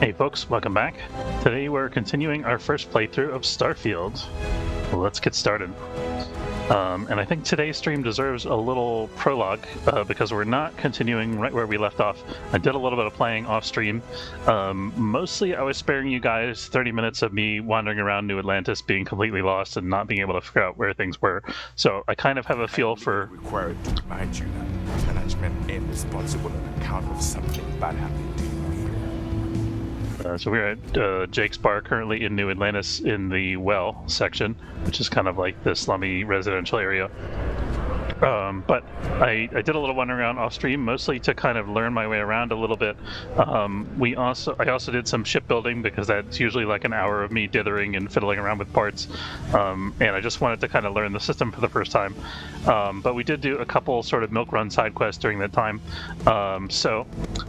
Hey folks, welcome back. Today we're continuing our first playthrough of Starfield. Let's get started. And I think today's stream deserves a little prologue because we're not continuing right where we left off. I did a little bit of playing off stream. Mostly I was sparing you guys 30 minutes of me wandering around New Atlantis, being completely lost and not being able to figure out where things were. So I kind of have a feel for... Required to remind you that management ain't responsible on account of something bad happening to you here. So we're at Jake's bar currently in New Atlantis in the well section, which is kind of like the slummy residential area. But I did a little wandering around off stream, mostly to kind of learn my way around a little bit. I also did some shipbuilding because that's usually like an hour of me dithering and fiddling around with parts, and I just wanted to kind of learn the system for the first time. But we did do a couple sort of milk run side quests during that time. So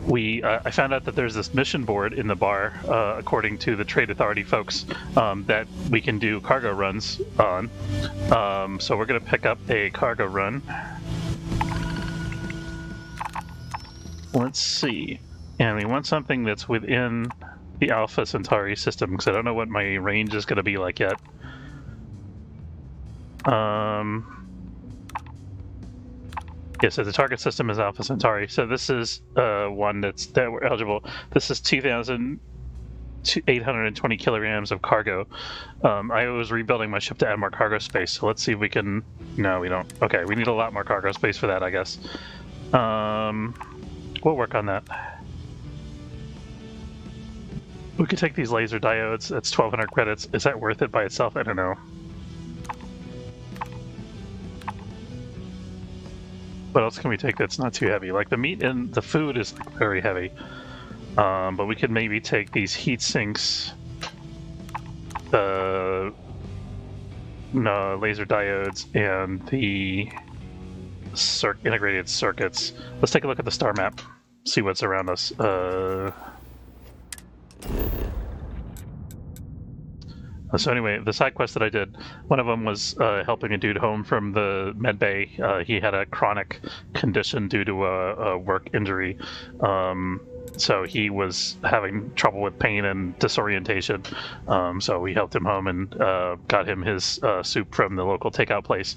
I found out that there's this mission board in the bar, according to the Trade Authority folks, that we can do cargo runs on. So we're going to pick up a cargo run. Let's see. And we want something that's within the Alpha Centauri system, because I don't know what my range is going to be like yet. Yeah, so the target system is Alpha Centauri. So this is one that we're eligible. This is 2,820 kilograms of cargo. I was rebuilding my ship to add more cargo space, so let's see if we can... No, we don't. Okay, we need a lot more cargo space for that, I guess. We'll work on that. We could take these laser diodes. That's 1,200 credits. Is that worth it by itself? I don't know. What else can we take that's not too heavy? Like the meat and the food is like very heavy. But we could maybe take these heat sinks, the laser diodes, and the integrated circuits. Let's take a look at the star map, see what's around us. So anyway, the side quest that I did, one of them was helping a dude home from the med bay. He had a chronic condition due to a work injury. So he was having trouble with pain and disorientation. So we helped him home and got him his soup from the local takeout place.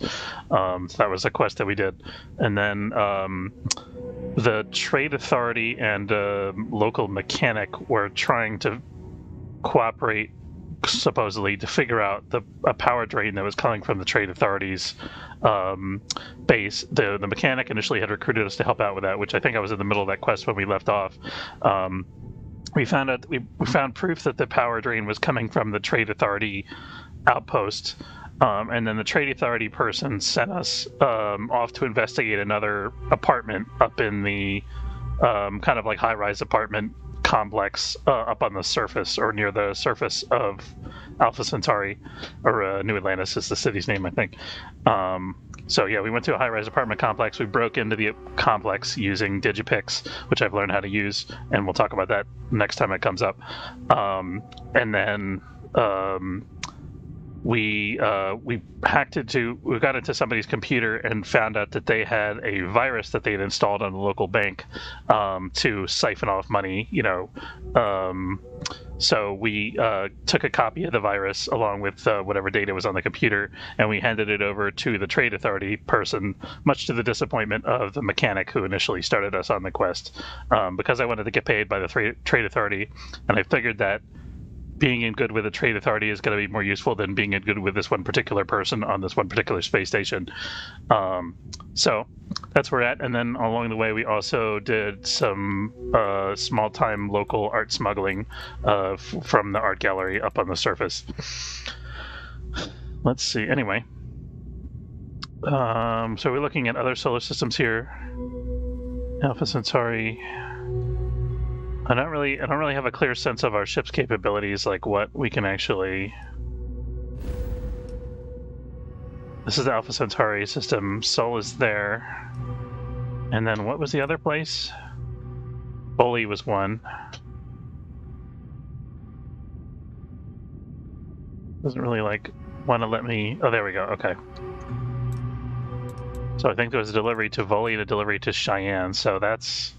So that was a quest that we did. And then the Trade Authority and local mechanic were trying to cooperate, supposedly, to figure out a power drain that was coming from the Trade Authority's base. The mechanic initially had recruited us to help out with that, which I think I was in the middle of that quest when we left off. We found proof that the power drain was coming from the Trade Authority outpost, and then the Trade Authority person sent us off to investigate another apartment up in the kind of like high-rise apartment complex up on the surface, or near the surface of Alpha Centauri, or New Atlantis is the city's name, I think. So yeah, we went to a high-rise apartment complex. We broke into the complex using digipicks, which I've learned how to use, and we'll talk about that next time it comes up. And then we got into somebody's computer and found out that they had a virus that they had installed on the local bank to siphon off money, so we took a copy of the virus along with whatever data was on the computer, and we handed it over to the Trade Authority person, much to the disappointment of the mechanic who initially started us on the quest, because I wanted to get paid by the Trade Authority, and I figured that being in good with the Trade Authority is going to be more useful than being in good with this one particular person on this one particular space station. So that's where we're at. And then along the way, we also did some small-time local art smuggling from the art gallery up on the surface. Let's see. Anyway, so we're looking at other solar systems here. Alpha Centauri. I don't really have a clear sense of our ship's capabilities, like what we can actually... This is the Alpha Centauri system. Sol is there. And then what was the other place? Bully was one. Doesn't really want to let me... Oh, there we go. Okay. So I think there was a delivery to Voli and a delivery to Cheyenne, so that's...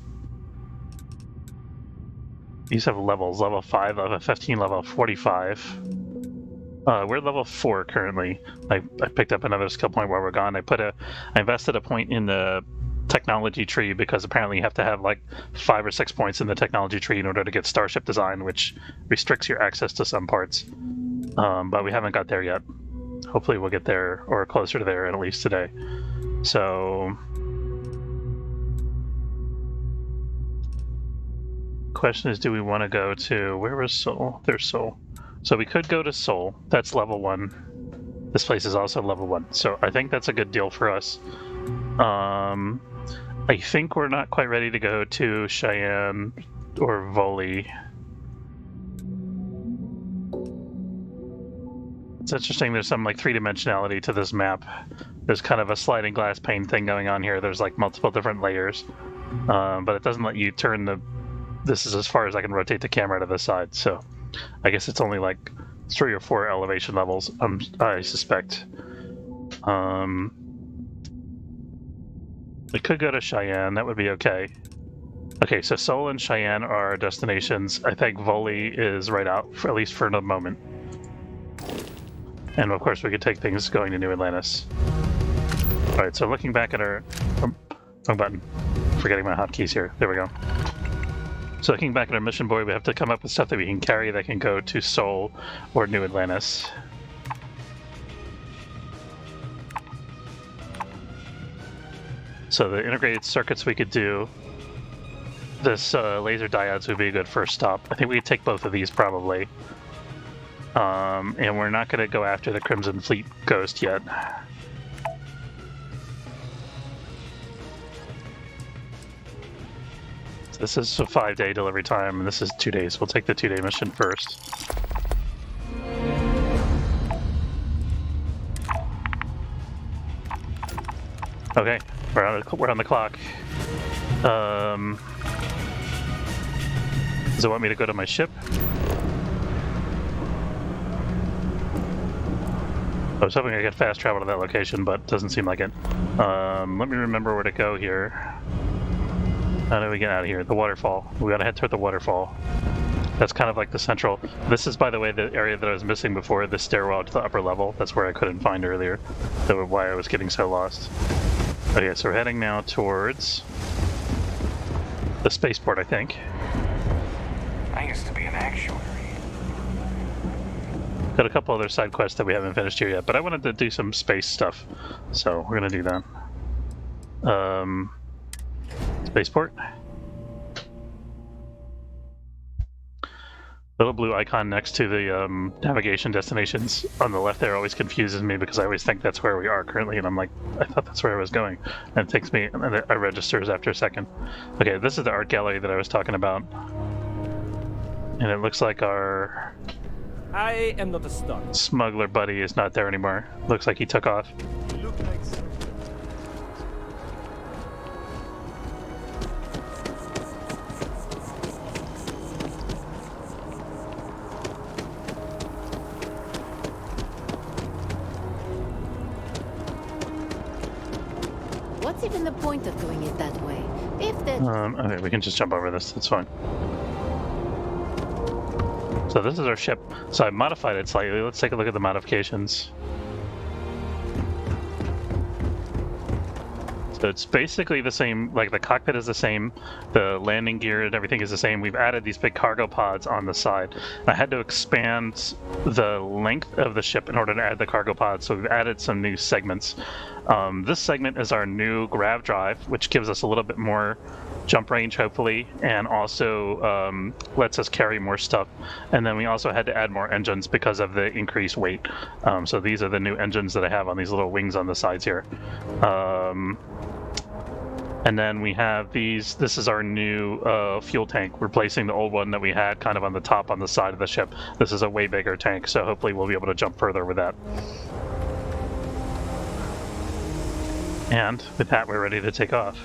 These have levels: level 5, level 15, level 45. We're level 4 currently. I picked up another skill point while we're gone. I invested a point in the technology tree because apparently you have to have like 5 or 6 points in the technology tree in order to get Starship Design, which restricts your access to some parts. But we haven't got there yet. Hopefully we'll get there, or closer to there at least today. So, question is, do we want to go to, where was Seoul? There's Seoul. So we could go to Seoul. That's level 1. This place is also level 1. So I think that's a good deal for us. I think we're not quite ready to go to Cheyenne or Voli. It's interesting, there's some like 3-dimensionality to this map. There's kind of a sliding glass pane thing going on here. There's like multiple different layers. But it doesn't let you turn the... This is as far as I can rotate the camera to the side, so I guess it's only like 3 or 4 elevation levels, I suspect. We could go to Cheyenne, that would be okay. Okay, so Seoul and Cheyenne are our destinations. I think Voli is right out, at least for the moment. And of course we could take things going to New Atlantis. Alright, so looking back at our... wrong button. Forgetting my hotkeys here. There we go. So looking back at our mission board, we have to come up with stuff that we can carry that can go to Seoul or New Atlantis. So the integrated circuits we could do. This laser diodes would be a good first stop. I think we could take both of these probably. And we're not going to go after the Crimson Fleet Ghost yet. This is a 5-day delivery time, and this is 2 days. We'll take the 2-day mission first. Okay, we're on the clock. Does it want me to go to my ship? I was hoping I could fast travel to that location, but doesn't seem like it. Let me remember where to go here. How do we get out of here? The waterfall. We gotta head toward the waterfall. That's kind of like the central... This is, by the way, the area that I was missing before, the stairwell to the upper level. That's where I couldn't find earlier. That was why I was getting so lost. Okay, so we're heading now towards the spaceport, I think. I used to be an actuary. Got a couple other side quests that we haven't finished here yet, but I wanted to do some space stuff, so we're gonna do that. Spaceport. Little blue icon next to the navigation destinations on the left there always confuses me because I always think that's where we are currently, and I'm like, I thought that's where I was going. And it takes me, and it registers after a second. Okay, this is the art gallery that I was talking about. And it looks like our... I am not a star. Smuggler buddy is not there anymore. Looks like he took off. Look like What's even the point of doing it that way? If the... Okay, we can just jump over this. That's fine. So this is our ship. So I modified it slightly. Let's take a look at the modifications. So it's basically the same, like the cockpit is the same, the landing gear and everything is the same. We've added these big cargo pods on the side. I had to expand the length of the ship in order to add the cargo pods, so we've added some new segments. This segment is our new grav drive, which gives us a little bit more jump range, hopefully, and also lets us carry more stuff. And then we also had to add more engines because of the increased weight. So these are the new engines that I have on these little wings on the sides here. And then we have these, this is our new fuel tank, replacing the old one that we had kind of on the top on the side of the ship. This is a way bigger tank, so hopefully we'll be able to jump further with that. And with that, we're ready to take off.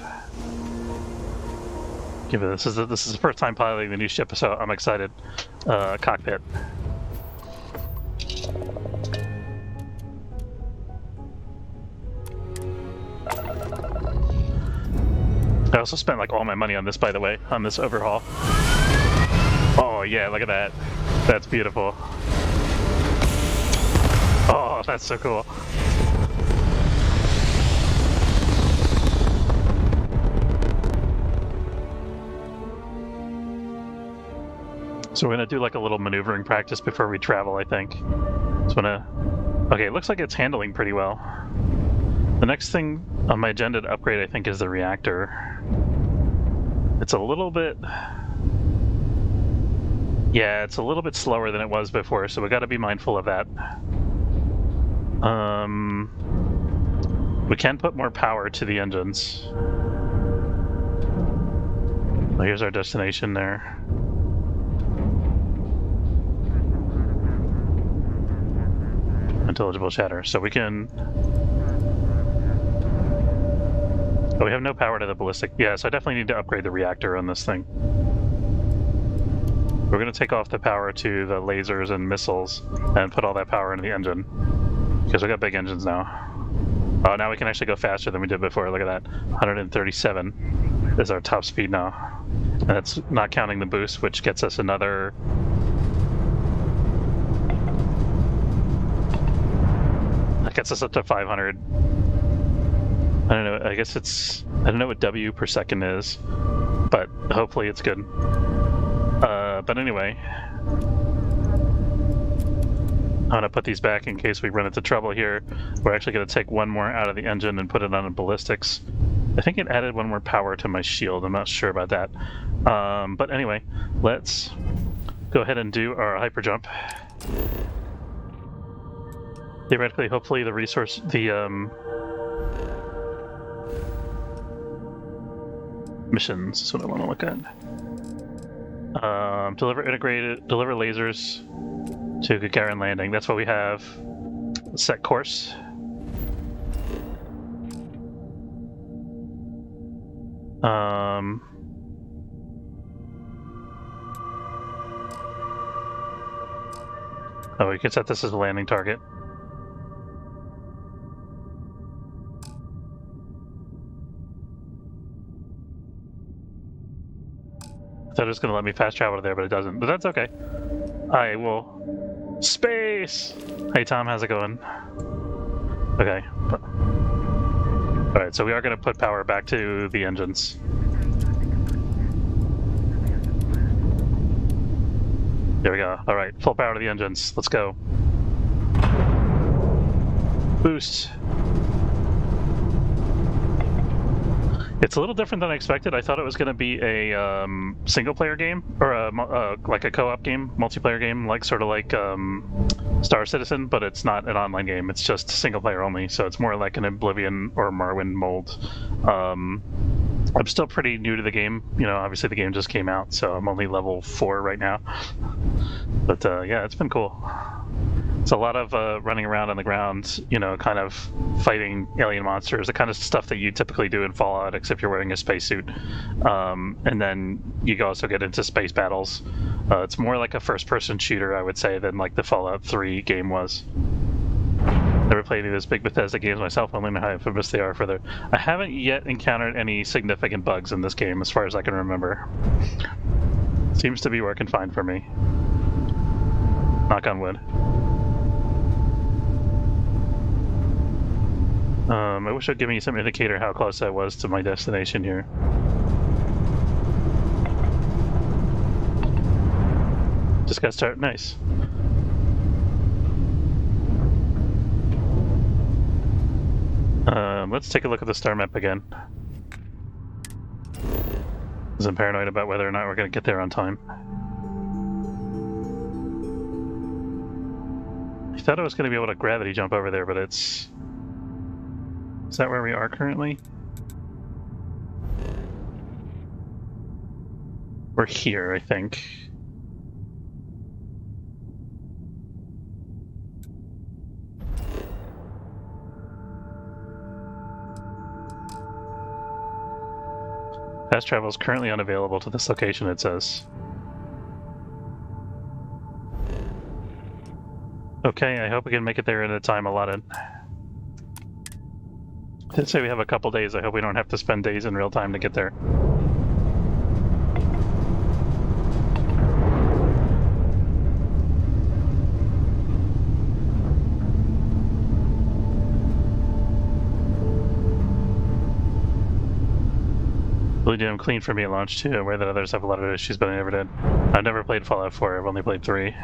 This is the first time piloting the new ship, so I'm excited. Cockpit. I also spent like all my money on this, by the way, on this overhaul. yeah, look at that. That's beautiful. Oh, that's so cool. So we're gonna do like a little maneuvering practice before we travel, I think. Okay, it looks like it's handling pretty well. The next thing on my agenda to upgrade, I think, is the reactor. It's a little bit... Yeah, it's a little bit slower than it was before, so we gotta be mindful of that. We can put more power to the engines. Well, here's our destination there. Intelligible chatter. So we can... Oh, we have no power to the ballistic. Yeah, so I definitely need to upgrade the reactor on this thing. We're going to take off the power to the lasers and missiles and put all that power into the engine. Because we got big engines now. Oh, now we can actually go faster than we did before. Look at that. 137 is our top speed now. And that's not counting the boost, which gets us another... That gets us up to 500. I don't know, I guess it's... I don't know what W per second is, but hopefully it's good. But anyway... I'm going to put these back in case we run into trouble here. We're actually going to take one more out of the engine and put it on a ballistics. I think it added one more power to my shield. I'm not sure about that. But anyway, let's go ahead and do our hyper jump. Theoretically, hopefully the missions is what I want to look at. Deliver lasers to Gagarin landing. That's what we have. Set course. Oh, we can set this as a landing target. I thought it was going to let me fast travel to there, but it doesn't. But that's okay. I will... Space! Hey, Tom, how's it going? Okay. Alright, so we are going to put power back to the engines. There we go. Alright, full power to the engines. Let's go. Boost. It's a little different than I expected. I thought it was going to be a single-player game, or like a co-op game, multiplayer game, like sort of like Star Citizen, but it's not an online game. It's just single-player only, so it's more like an Oblivion or Morrowind mold. I'm still pretty new to the game. You know, obviously the game just came out, so I'm only level 4 right now. But yeah, it's been cool. It's a lot of running around on the ground, you know, kind of fighting alien monsters, the kind of stuff that you typically do in Fallout, except you're wearing a spacesuit. And then you also get into space battles. It's more like a first-person shooter, I would say, than like the Fallout 3 game was. Never played any of those big Bethesda games myself, only know how infamous they are for their... I haven't yet encountered any significant bugs in this game, as far as I can remember. Seems to be working fine for me. Knock on wood. I wish it would give me some indicator how close I was to my destination here. Just got started. Nice. Let's take a look at the star map again. Because I'm paranoid about whether or not we're going to get there on time. I thought I was going to be able to gravity jump over there, but it's... Is that where we are currently? We're here, I think. Fast travel is currently unavailable to this location, it says. Okay, I hope we can make it there in the time allotted. Did say we have a couple days. I hope we don't have to spend days in real time to get there. do them clean for me at launch too, aware that others have a lot of issues, but I never did. I've never played Fallout 4, I've only played 3.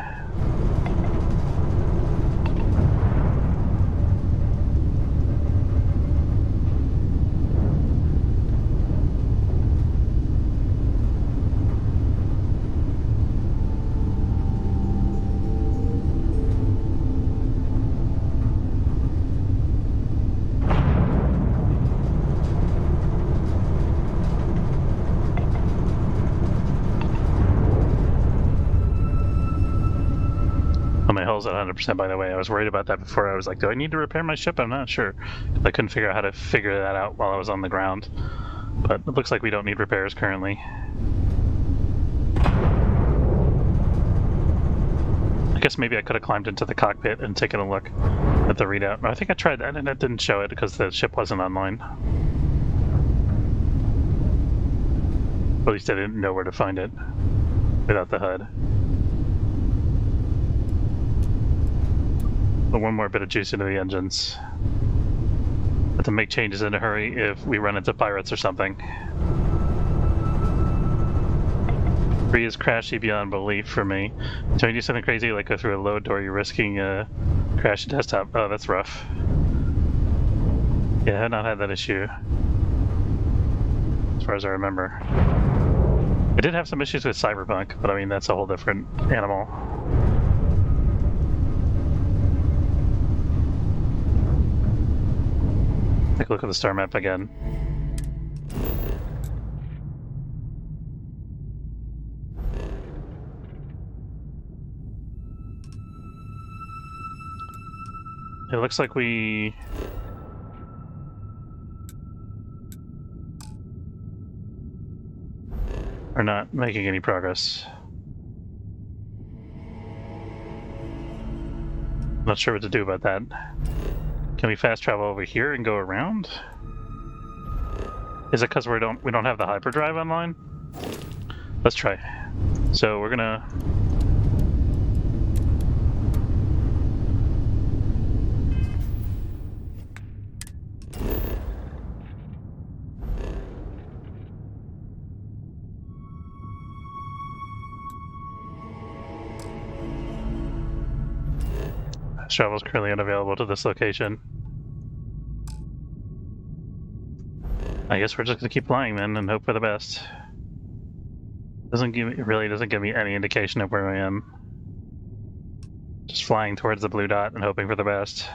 My hull's at 100%, by the way. I was worried about that before. I was like, do I need to repair my ship? I'm not sure. I couldn't figure out how to figure that out while I was on the ground. But it looks like we don't need repairs currently. I guess maybe I could have climbed into the cockpit and taken a look at the readout. I think I tried that and it didn't show it because the ship wasn't online. At least I didn't know where to find it without the HUD. But one more bit of juice into the engines. Have to make changes in a hurry if we run into pirates or something. 3 is crashy beyond belief for me. So you do something crazy like go through a load door, you're risking a crash desktop. Oh, that's rough. Yeah, I have not had that issue, as far as I remember. I did have some issues with Cyberpunk, but I mean, that's a whole different animal. Take a look at the star map again. It looks like we... are not making any progress. Not sure what to do about that. Can we fast travel over here and go around? Is it because we don't have the hyperdrive online? Let's try. So we're gonna... Travel is currently unavailable to this location. I guess we're just gonna keep flying then and hope for the best. It really doesn't give me any indication of where I am. Just flying towards the blue dot and hoping for the best.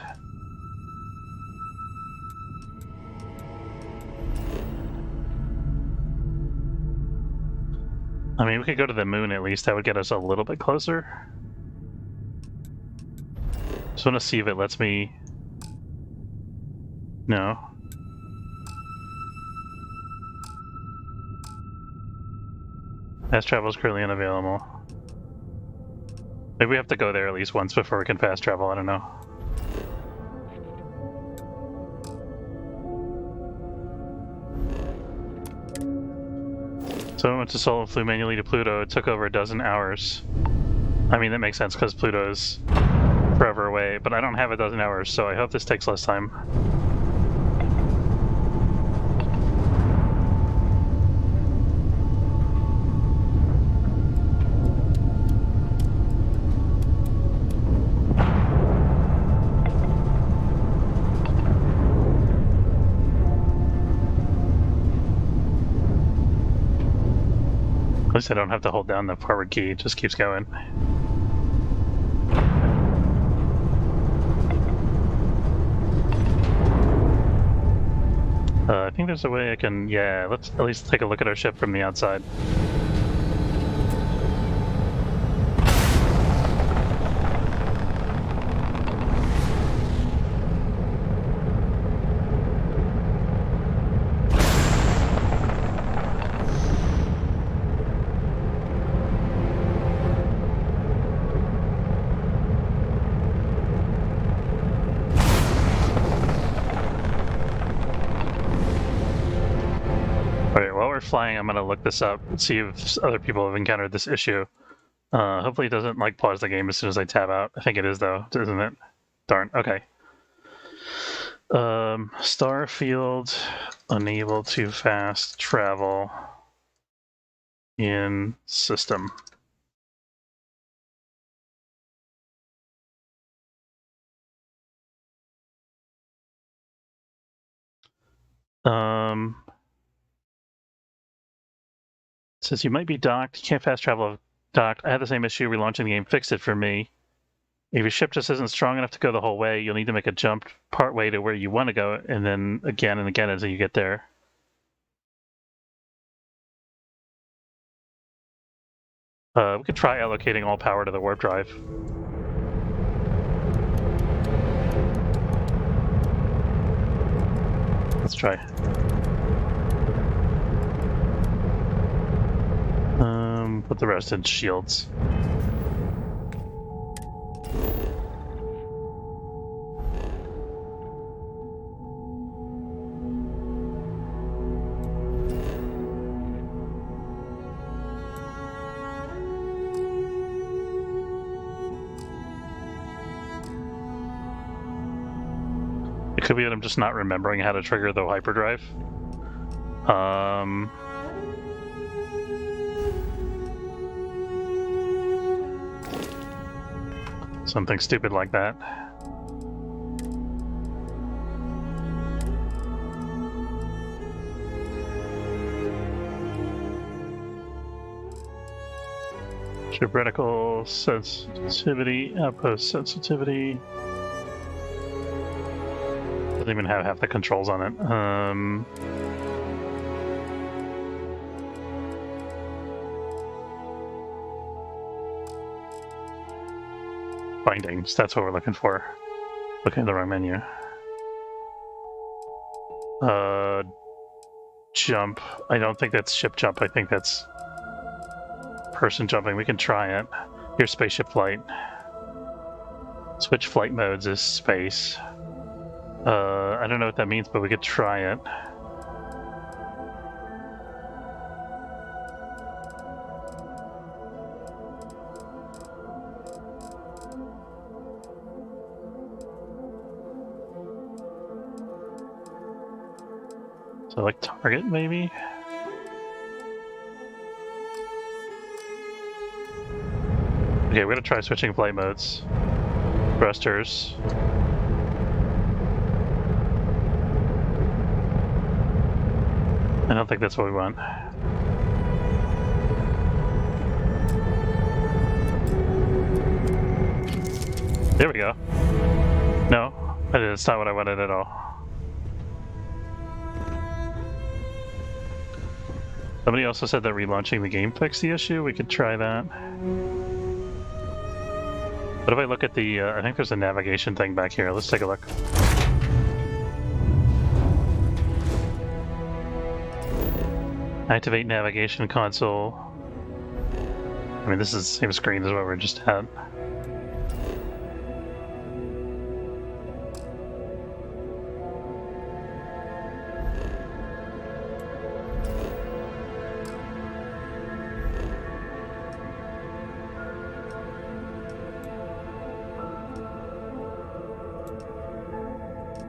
I mean, we could go to the moon at least. That would get us a little bit closer. Just want to see if it lets me... No. Fast travel is currently unavailable. Maybe we have to go there at least once before we can fast travel, I don't know. So I went to Sol and flew manually to Pluto. It took over 12 hours. I mean, that makes sense because Pluto's forever away, but I don't have 12 hours, so I hope this takes less time. At least I don't have to hold down the forward key, it just keeps going. I think there's a way I can... Yeah, let's at least take a look at our ship from the outside. Flying, I'm gonna look this up and see if other people have encountered this issue. Hopefully it doesn't like pause the game as soon as I tab out. I think it is though, isn't it? Darn, okay. Starfield, unable to fast travel in system. Says you might be docked. You can't fast travel docked. I had the same issue relaunching the game. Fixed it for me. If your ship just isn't strong enough to go the whole way, you'll need to make a jump part way to where you want to go, and then again and again until you get there. We could try allocating all power to the warp drive. Let's try. Put the rest in shields. It could be that I'm just not remembering how to trigger the hyperdrive. Something stupid like that. Ship reticle sensitivity, outpost sensitivity. Doesn't even have half the controls on it. Bindings, that's what we're looking for. Looking at the wrong menu. Jump. I don't think that's ship jump. I think that's person jumping. We can try it. Here's spaceship flight. Switch flight modes is space. I don't know what that means, but we could try it. So like target, maybe? Okay, we're gonna try switching flight modes. Thrusters. I don't think that's what we want. There we go. No, it's not what I wanted at all. Somebody also said that relaunching the game fixed the issue. We could try that. What if I look at the... I think there's a navigation thing back here. Let's take a look. Activate navigation console. I mean, this is the same screen as what we're just at.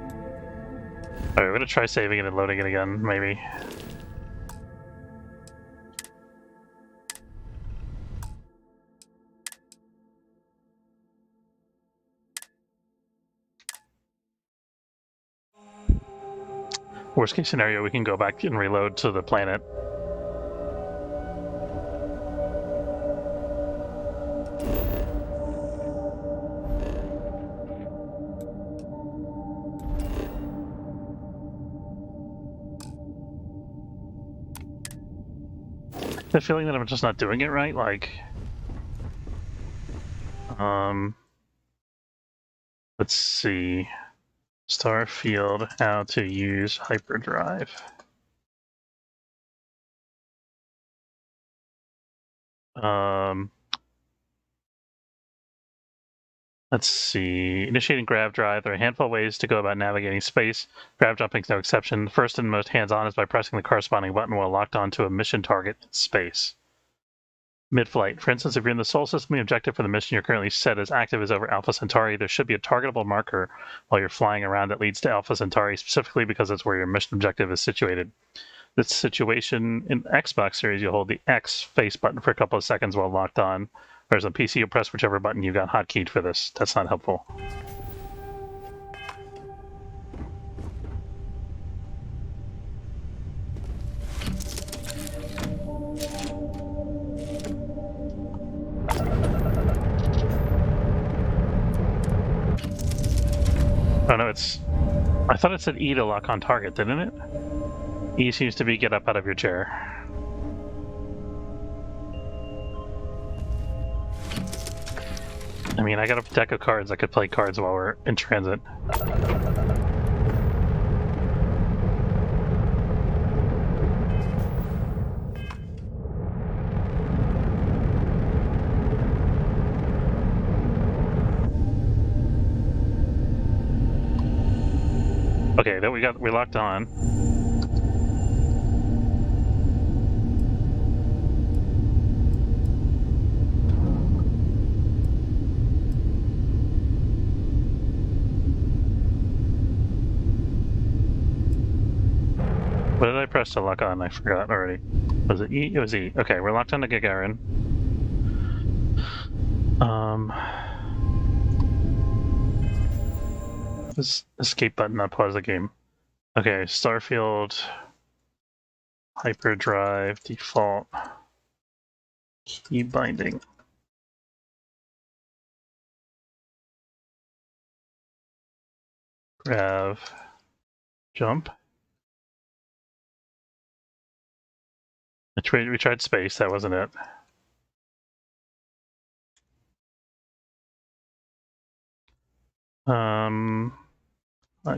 Alright, we're gonna try saving it and loading it again, maybe. Worst case scenario, we can go back and reload to the planet. The feeling that I'm just not doing it right, like... Let's see... Starfield, how to use hyperdrive. Let's see. Initiating grav drive. There are a handful of ways to go about navigating space. Grav jumping is no exception. The first and most hands-on is by pressing the corresponding button while locked onto a mission target in space. mid-flight. For instance, if you're in the Sol system, the objective for the mission you're currently set as active is over Alpha Centauri. There should be a targetable marker while you're flying around that leads to Alpha Centauri, specifically because that's where your mission objective is situated. This situation in Xbox Series, you'll hold the X face button for a couple of seconds while locked on, whereas on PC, you'll press whichever button you got hotkeyed for this. That's not helpful. Oh no, I thought it said E to lock on target, didn't it? E seems to be get up out of your chair. I mean, I got a deck of cards. I could play cards while we're in transit. Okay, then we locked on. What did I press to lock on? I forgot already. Was it E? It was E. Okay, we're locked on to Gagarin. This escape button, not pause the game. Okay, Starfield, hyperdrive, default, key binding. Grav, jump. We tried space, that wasn't it.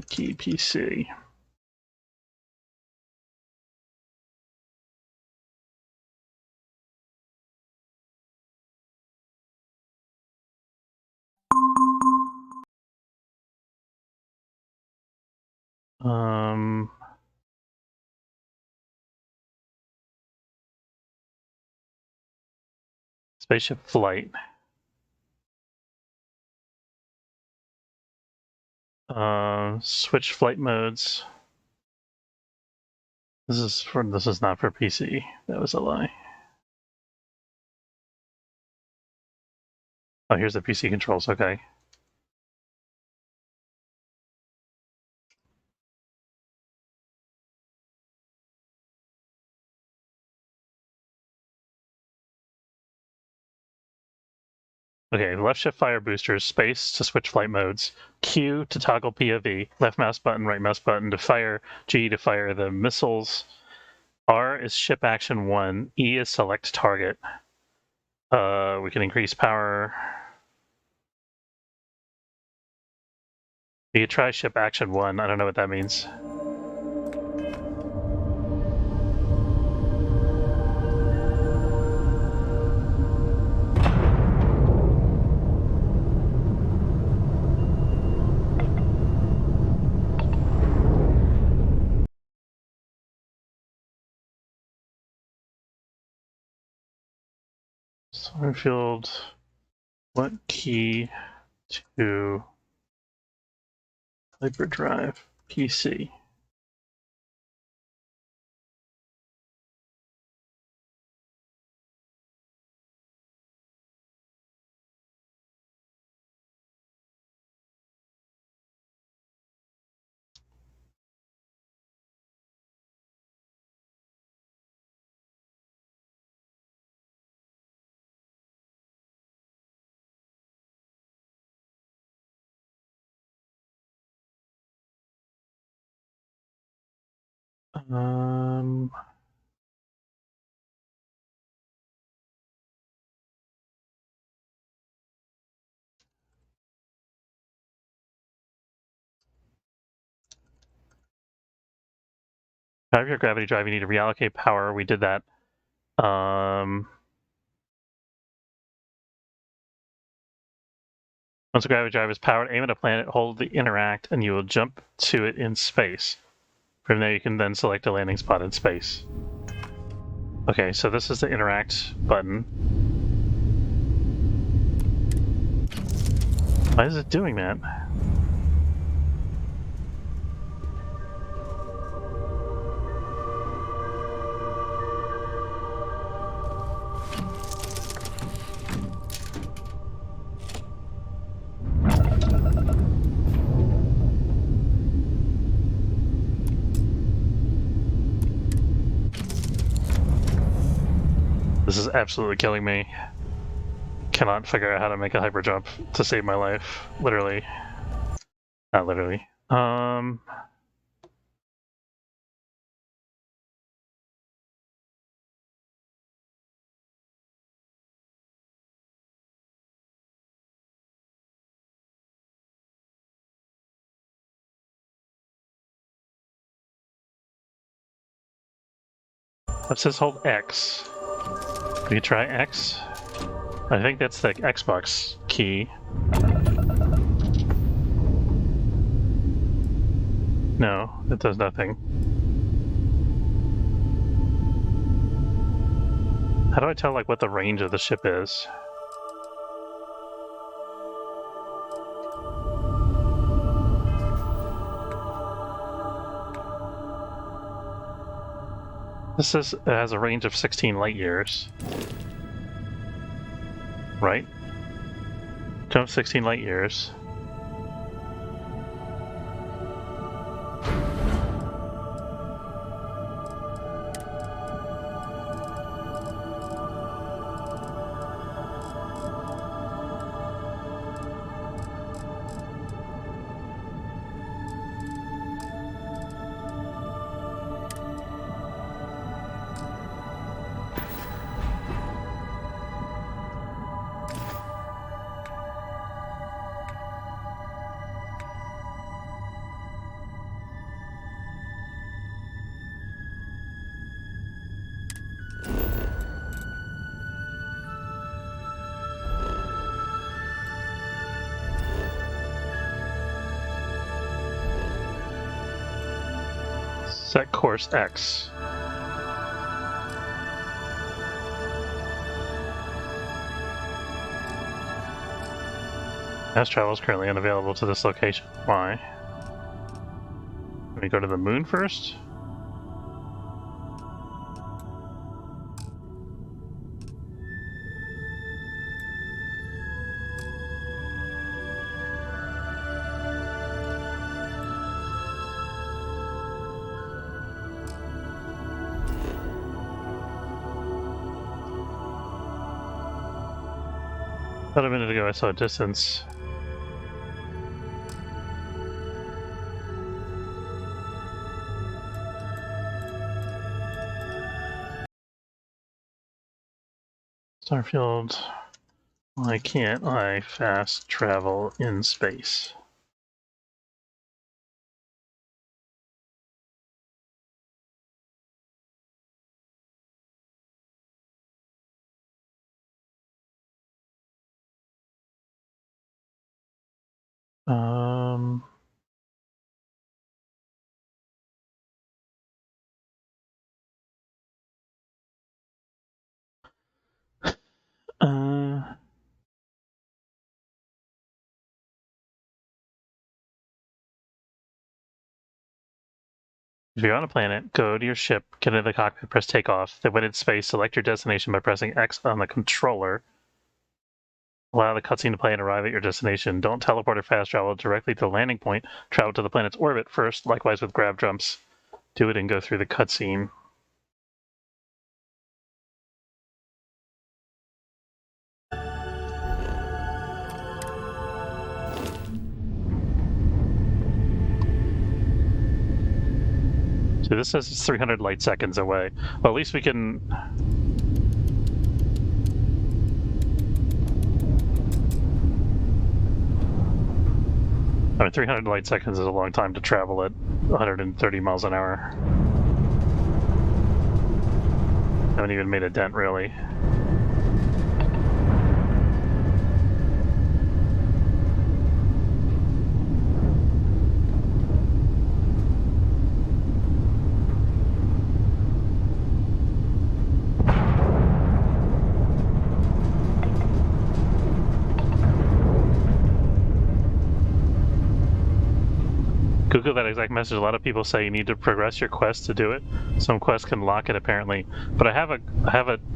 Key PC. Spaceship flight. Switch flight modes. This is not for PC. That was a lie. Oh, here's the PC controls. Okay. Okay, left shift fire boosters, space to switch flight modes, Q to toggle POV, left mouse button, right mouse button to fire, G to fire the missiles, R is ship action 1, E is select target. We can increase power. You could try ship action 1, I don't know what that means. Starfield, what key to hyperdrive PC? Drive your gravity drive, you need to reallocate power. We did that. Once the gravity drive is powered, aim at a planet, hold the interact, and you will jump to it in space. From there, you can then select a landing spot in space. Okay, so this is the interact button. Why is it doing that? This is absolutely killing me. Cannot figure out how to make a hyper jump to save my life. Literally. Not literally. Let's just hold X. Can you try X? I think that's the Xbox key. No, it does nothing. How do I tell like what the range of the ship is? This is, it has a range of 16 light years. Right? Jump 16 light years. Set course X. Fast travel is currently unavailable to this location. Why? Let me go to the moon first? About a minute ago I saw a distance. Starfield. Why can't I fast travel in space? Um... Uh... If you're on a planet, go to your ship, get into the cockpit, press takeoff. Then when in space, select your destination by pressing X on the controller. Allow the cutscene to play and arrive at your destination. Don't teleport or fast travel directly to the landing point. Travel to the planet's orbit first, likewise with grab jumps. Do it and go through the cutscene. So this says it's 300 light seconds away. Well, at least we can... I mean, 300 light seconds is a long time to travel at 130 miles an hour. Haven't even made a dent, really. Google that exact message. A lot of people say you need to progress your quest to do it. Some quests can lock it apparently, but I have a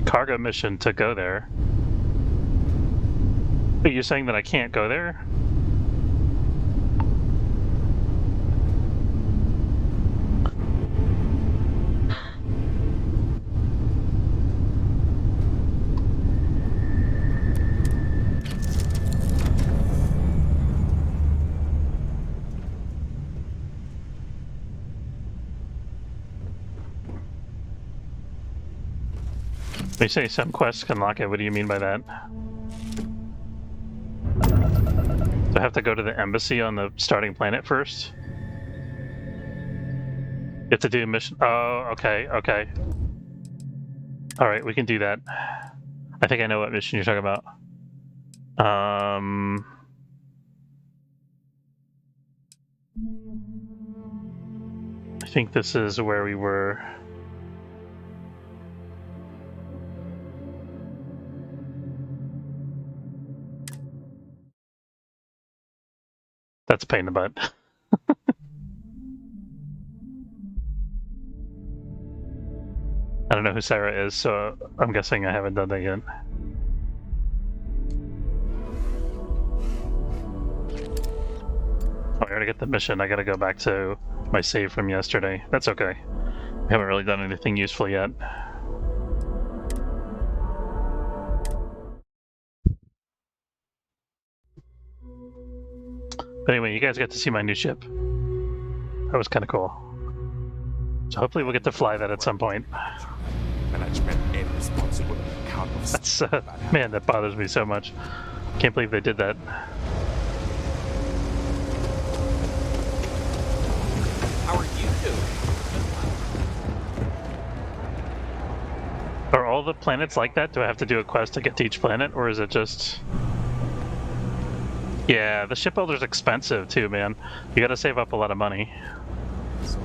cargo mission to go there. But you're saying that I can't go there? They say some quests can lock it. What do you mean by that? Do I have to go to the embassy on the starting planet first? You have to do a mission. Oh, okay, okay. Alright, we can do that. I think I know what mission you're talking about. I think this is where we were. That's a pain in the butt. I don't know who Sarah is, so I'm guessing I haven't done that yet. Oh, I already got the mission. I gotta go back to my save from yesterday. That's okay. We haven't really done anything useful yet. But anyway, you guys get to see my new ship. That was kind of cool. So hopefully we'll get to fly that at some point. Management ain't responsible on account of That's, something bad man, that bothers me so much. Can't believe they did that. How are you doing? Are all the planets like that? Do I have to do a quest to get to each planet, or is it just... Yeah, the shipbuilder's expensive too, man. You gotta save up a lot of money. So,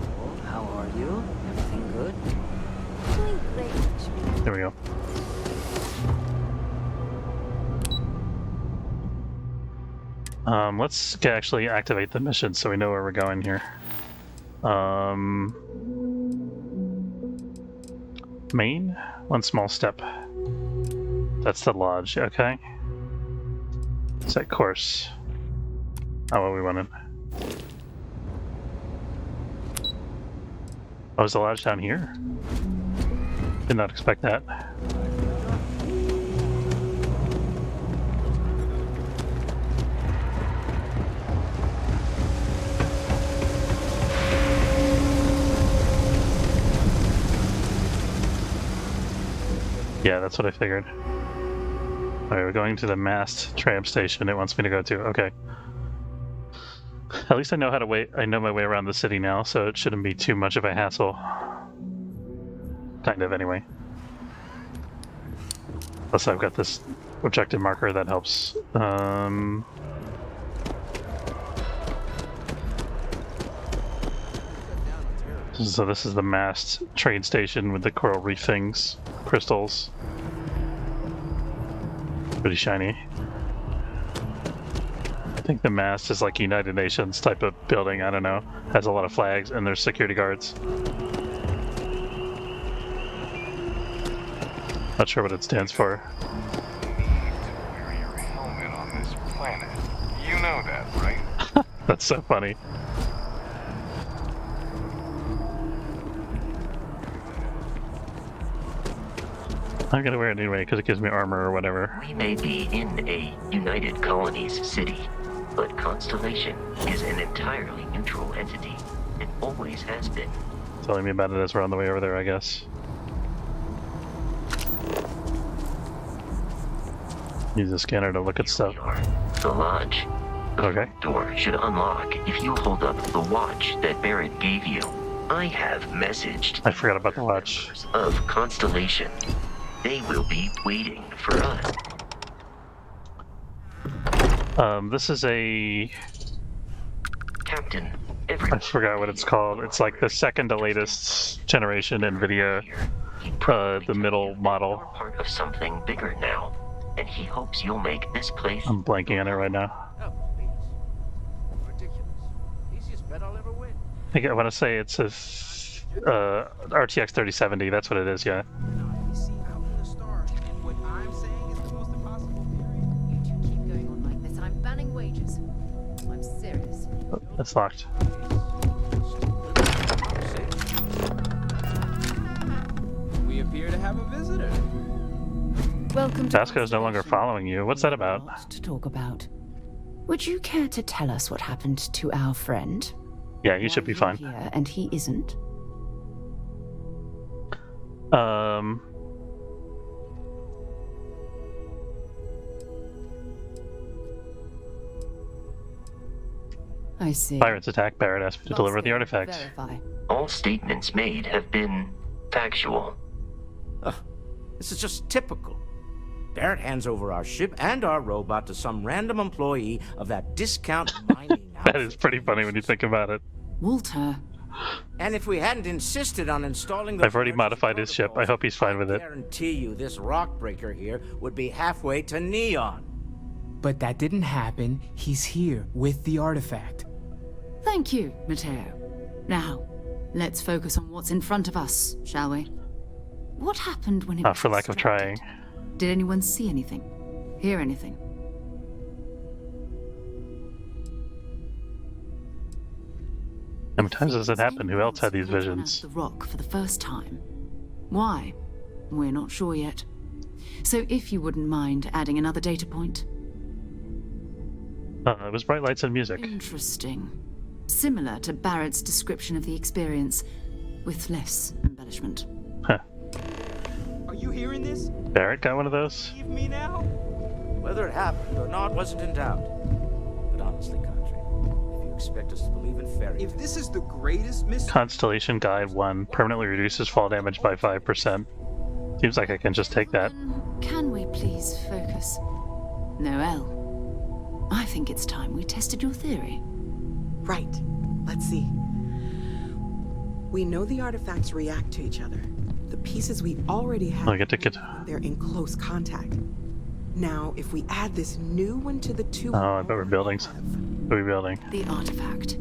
how are you? Everything good? Doing great, actually. There we go. Let's actually activate the mission so we know where we're going here. Main? One small step. That's the lodge, okay. Set course. Not what we wanted. Oh, is the lodge down here? Did not expect that. Yeah, that's what I figured. Alright, we're going to the mast tram station it wants me to go to. Okay. At least I know how to wait. I know my way around the city now, so it shouldn't be too much of a hassle. Kind of, anyway. Plus I've got this objective marker that helps. So this is the mast train station with the coral reef things. Crystals. Pretty shiny. I think the mast is like United Nations type of building, I don't know. Has a lot of flags and there's security guards. Not sure what it stands for. Wear your helmet on this planet. You know that, right? That's so funny. I'm gonna wear it anyway because it gives me armor or whatever. We may be in a United Colonies city, but Constellation is an entirely neutral entity. It always has been. Telling me about it as we're on the way over there, I guess. Use the scanner to look at stuff. Here we are, the lodge. The Okay. front door should unlock if you hold up the watch that Barrett gave you. I have messaged I forgot about the watch. members of Constellation. They will be waiting for us. This is a... Captain, I forgot what it's called. It's like the second to latest generation NVIDIA, the middle model. You're part of something bigger now, and he hopes you'll make this place. I'm blanking on it right now. Oh, please. Ridiculous. Easiest bet I'll ever win. I think I want to say it's a RTX 3070. That's what it is. Yeah. We see out in the stars, and what I'm saying is the most impossible theory. You two keep going on like this, and I'm banning wages. I'm serious. Oh, it's locked. We appear to have a visitor. Welcome to Vasco is no longer following you. What's that about? Lots to talk about. Would you care to tell us what happened to our friend? Yeah, you should be Why fine. you're here and he isn't. I see. Pirates attack. Barrett asked me to deliver the artifact. Verify. All statements made have been factual. This is just typical. Barrett hands over our ship and our robot to some random employee of that discount mining That is outfit. pretty funny when you think about it. Walter, And if we hadn't insisted on installing the I've already modified his ship. I hope he's fine with it. I guarantee you this rock breaker here would be halfway to Neon. But that didn't happen. He's here with the artifact. thank you, Matteo. Now, let's focus on what's in front of us, shall we? What happened when it was For lack of trying. extracted? Did anyone see anything? Hear anything? How many times does it happen? Who else had these Someone ran visions? out of the rock for the first time. Why? We're not sure yet. So if you wouldn't mind adding another data point. It was bright lights and music. Interesting. Similar to Barrett's description of the experience, with less embellishment. Huh. Are you hearing this? Barrett got one of those? Leave me now. Whether it happened or not wasn't in doubt. But honestly, Country, if you expect us to believe in fairy If this is the greatest mystery, Constellation Guide 1 permanently reduces fall damage by 5%. Seems like I can just take that. Can we please focus? Noel, I think it's time we tested your theory. Right. Let's see. We know the artifacts react to each other. The pieces we already have, I get to get. they're in close contact. Now, if we add this new one to the two... Oh, I bet we're building. What are we building? The artifact.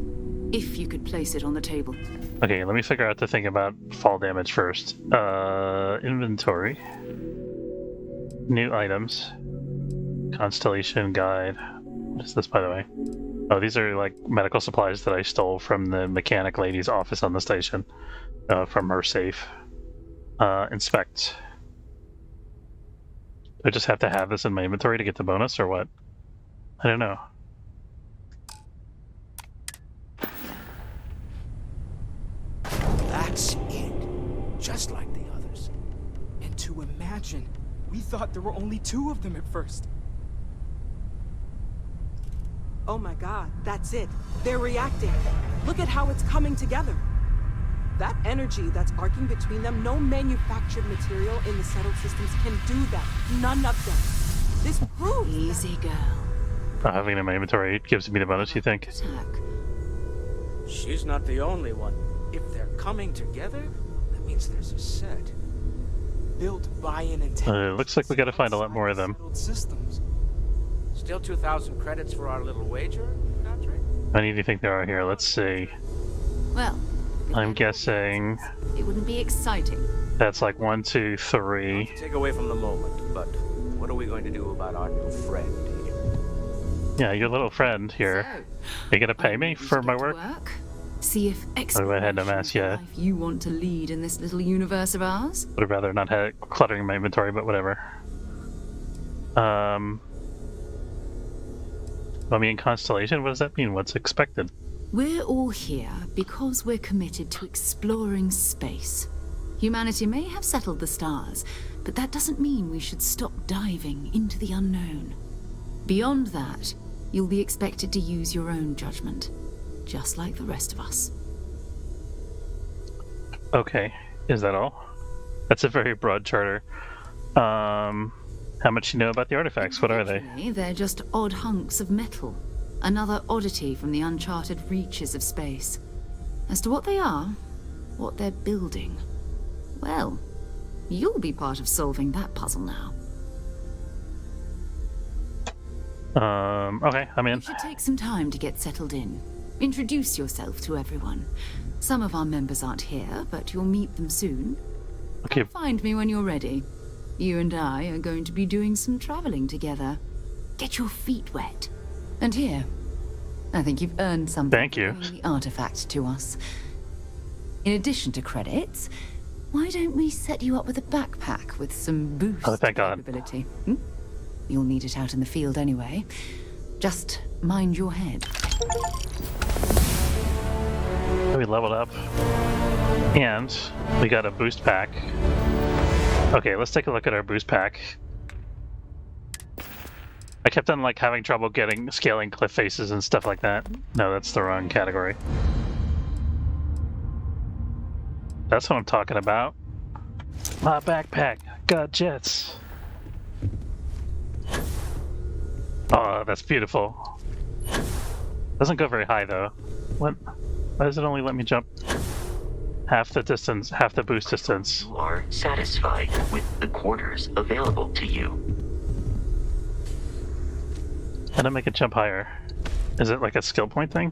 If you could place it on the table. Okay, let me figure out the thing about fall damage first. Inventory. New items. Constellation Guide. What is this, by the way? Oh, these are like medical supplies that I stole from the mechanic lady's office on the station. From her safe. Inspect. Do I just have to have this in my inventory to get the bonus, or what? I don't know. That's it. Just like the others. And to imagine, we thought there were only 2 of them at first. Oh my god, that's it. They're reacting. Look at how it's coming together. That energy that's arcing between them, no manufactured material in the settled systems can do that. None of them. This proves Easy girl. Having it in my inventory gives me the bonus, you think? Attack. She's not the only one. If they're coming together, that means there's a set. Built by an intelligence. Looks like we gotta find a lot more of them. settled systems. Still 2,000 credits for our little wager, Country? How many do you think there are here? Let's see. Well, if I'm they- guessing It wouldn't be exciting. that's like 1, 2, 3. Take away from the moment, but what are we going to do about our new friend here? Yeah, your little friend here. So, Are you gonna pay me for my work? See if go ahead and ask, yeah. life you want to lead in this little universe of ours. Would have rather not have it cluttering my inventory, but whatever. I mean, constellation. What does that mean? What's expected? We're all here because we're committed to exploring space. Humanity may have settled the stars, but that doesn't mean we should stop diving into the unknown. Beyond that, you'll be expected to use your own judgment, just like the rest of us. Okay, is that all? That's a very broad charter. How much do you know about the artifacts? What are they? Individually, they're just odd hunks of metal. Another oddity from the uncharted reaches of space. As to what they are, what they're building, well, you'll be part of solving that puzzle now. Okay, I'm in. You should take some time to get settled in. Introduce yourself to everyone. Some of our members aren't here, but you'll meet them soon. Okay. Come find me when you're ready. You and I are going to be doing some traveling together. Get your feet wet. And here, I think you've earned something. Thank you. For bringing the artifact to us. In addition to credits, why don't we set you up with a backpack with some boost thank God. capability? Hmm? You'll need it out in the field anyway. Just mind your head. We leveled up. And we got a boost pack. Okay, let's take a look at our boost pack. I kept on like having trouble scaling cliff faces and stuff like that. No, that's the wrong category. That's what I'm talking about. My backpack got jets. Oh, that's beautiful. Doesn't go very high though. What? Why does it only let me jump half the distance, half the boost distance? You are satisfied with the quarters available to you. How do I make it jump higher? Is it like a skill point thing?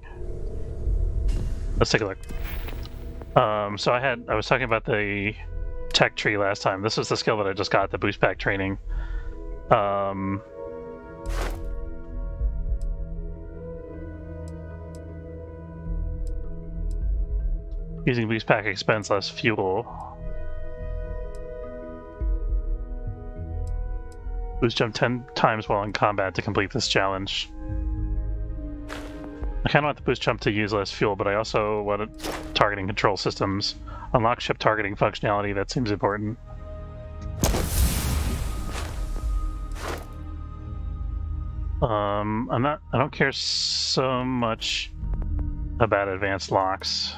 Let's take a look. So I was talking about the tech tree last time. This is the skill that I just got, the boost pack training. Using boost pack expends less fuel. Boost jump 10 times while in combat to complete this challenge. I kind of want the boost jump to use less fuel, but I also want targeting control systems. Unlock ship targeting functionality, that seems important. I don't care so much about advanced locks.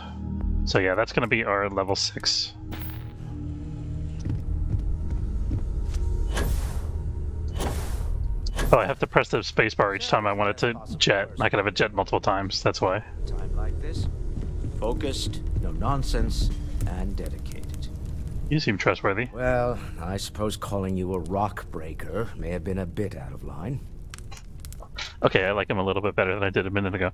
So yeah, that's gonna be our level 6. Oh, I have to press the spacebar each time I want it to jet. I can have it jet multiple times, that's why. Time like this, focused, no nonsense, and dedicated. You seem trustworthy. Well, I suppose calling you a rock breaker may have been a bit out of line. Okay, I like him a little bit better than I did a minute ago.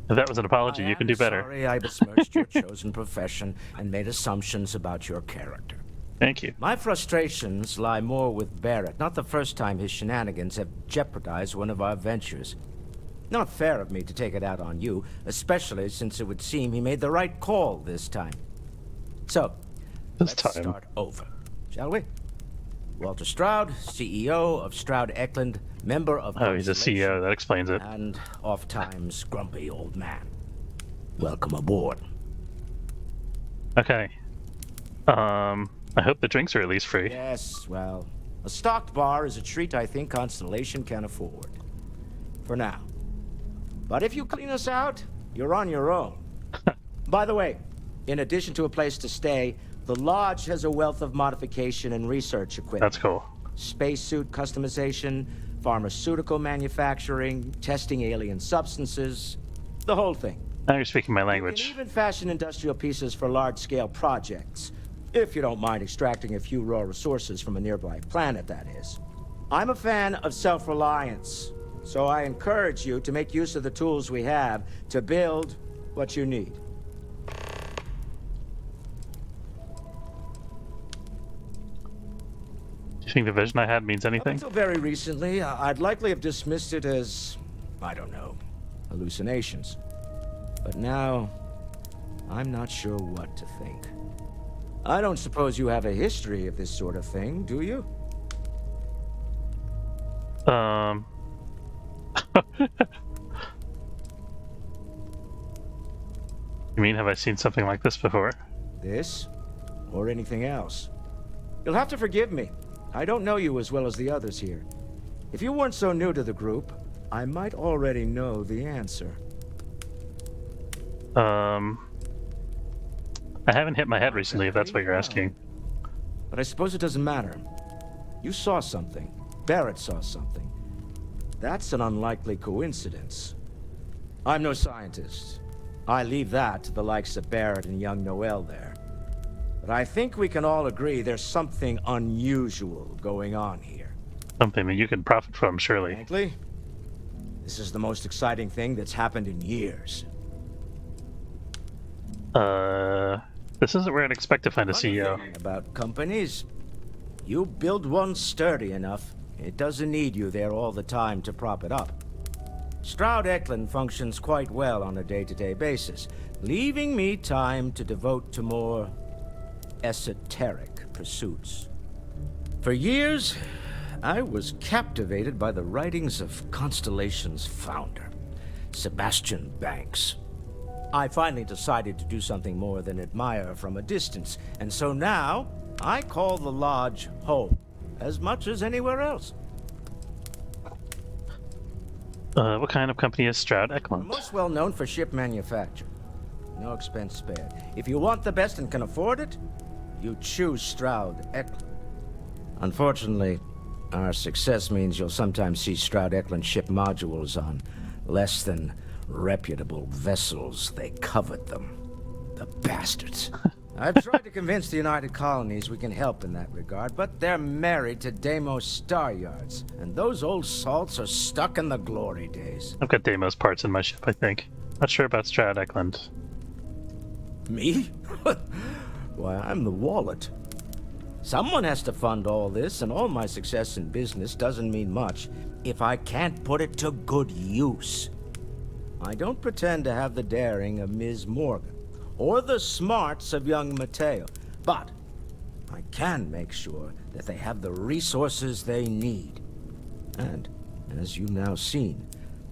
If that was an apology, you can do better. Sorry I besmirched your chosen profession and made assumptions about your character. Thank you. My frustrations lie more with Barrett. Not the first time his shenanigans have jeopardized one of our ventures. Not fair of me to take it out on you, especially since it would seem he made the right call this time. So, let's start over, shall we? Walter Stroud, CEO of Stroud Eklund, member of... Oh, he's a CEO, that explains it. And oft-times grumpy old man. Welcome aboard. Okay. I hope the drinks are at least free. Yes, well, a stocked bar is a treat I think Constellation can afford. For now. But if you clean us out, you're on your own. By the way, in addition to a place to stay, the Lodge has a wealth of modification and research equipment. That's cool. Spacesuit customization, pharmaceutical manufacturing, testing alien substances, the whole thing. Now you're speaking my You language. can even fashion industrial pieces for large-scale projects. If you don't mind extracting a few raw resources from a nearby planet, that is. I'm a fan of self-reliance, so I encourage you to make use of the tools we have to build what you need. Do you think the vision I had means anything? Until very recently, I'd likely have dismissed it as, I don't know, hallucinations. But now, I'm not sure what to think. I don't suppose you have a history of this sort of thing, do you? You mean, have I seen something like this before? This? Or anything else? You'll have to forgive me. I don't know you as well as the others here. If you weren't so new to the group, I might already know the answer. I haven't hit my head recently, if that's what you're asking. But I suppose it doesn't matter. You saw something. Barrett saw something. That's an unlikely coincidence. I'm no scientist. I leave that to the likes of Barrett and young Noel there. But I think we can all agree there's something unusual going on here. Something that you can profit from, surely. Frankly, This is the most exciting thing that's happened in years. This isn't where I'd expect to find a CEO. About companies, you build one sturdy enough, it doesn't need you there all the time to prop it up. Stroud-Eklund functions quite well on a day-to-day basis, leaving me time to devote to more esoteric pursuits. For years, I was captivated by the writings of Constellation's founder, Sebastian Banks. I finally decided to do something more than admire from a distance, and so now I call the Lodge home, as much as anywhere else. What kind of company is Stroud-Eklund? Most well known for ship manufacture. No expense spared. If you want the best and can afford it, you choose Stroud-Eklund. Unfortunately, our success means you'll sometimes see Stroud-Eklund ship modules on less than reputable vessels. They covet them. The bastards. I've tried to convince the United Colonies we can help in that regard, but they're married to Deimos Star Yards, and those old salts are stuck in the glory days. I've got Deimos parts in my ship, I think. Not sure about Stroud-Eklund. Me? Why, I'm the wallet. Someone has to fund all this, and all my success in business doesn't mean much if I can't put it to good use. I don't pretend to have the daring of Ms. Morgan, or the smarts of young Mateo, but I can make sure that they have the resources they need. And, as you've now seen,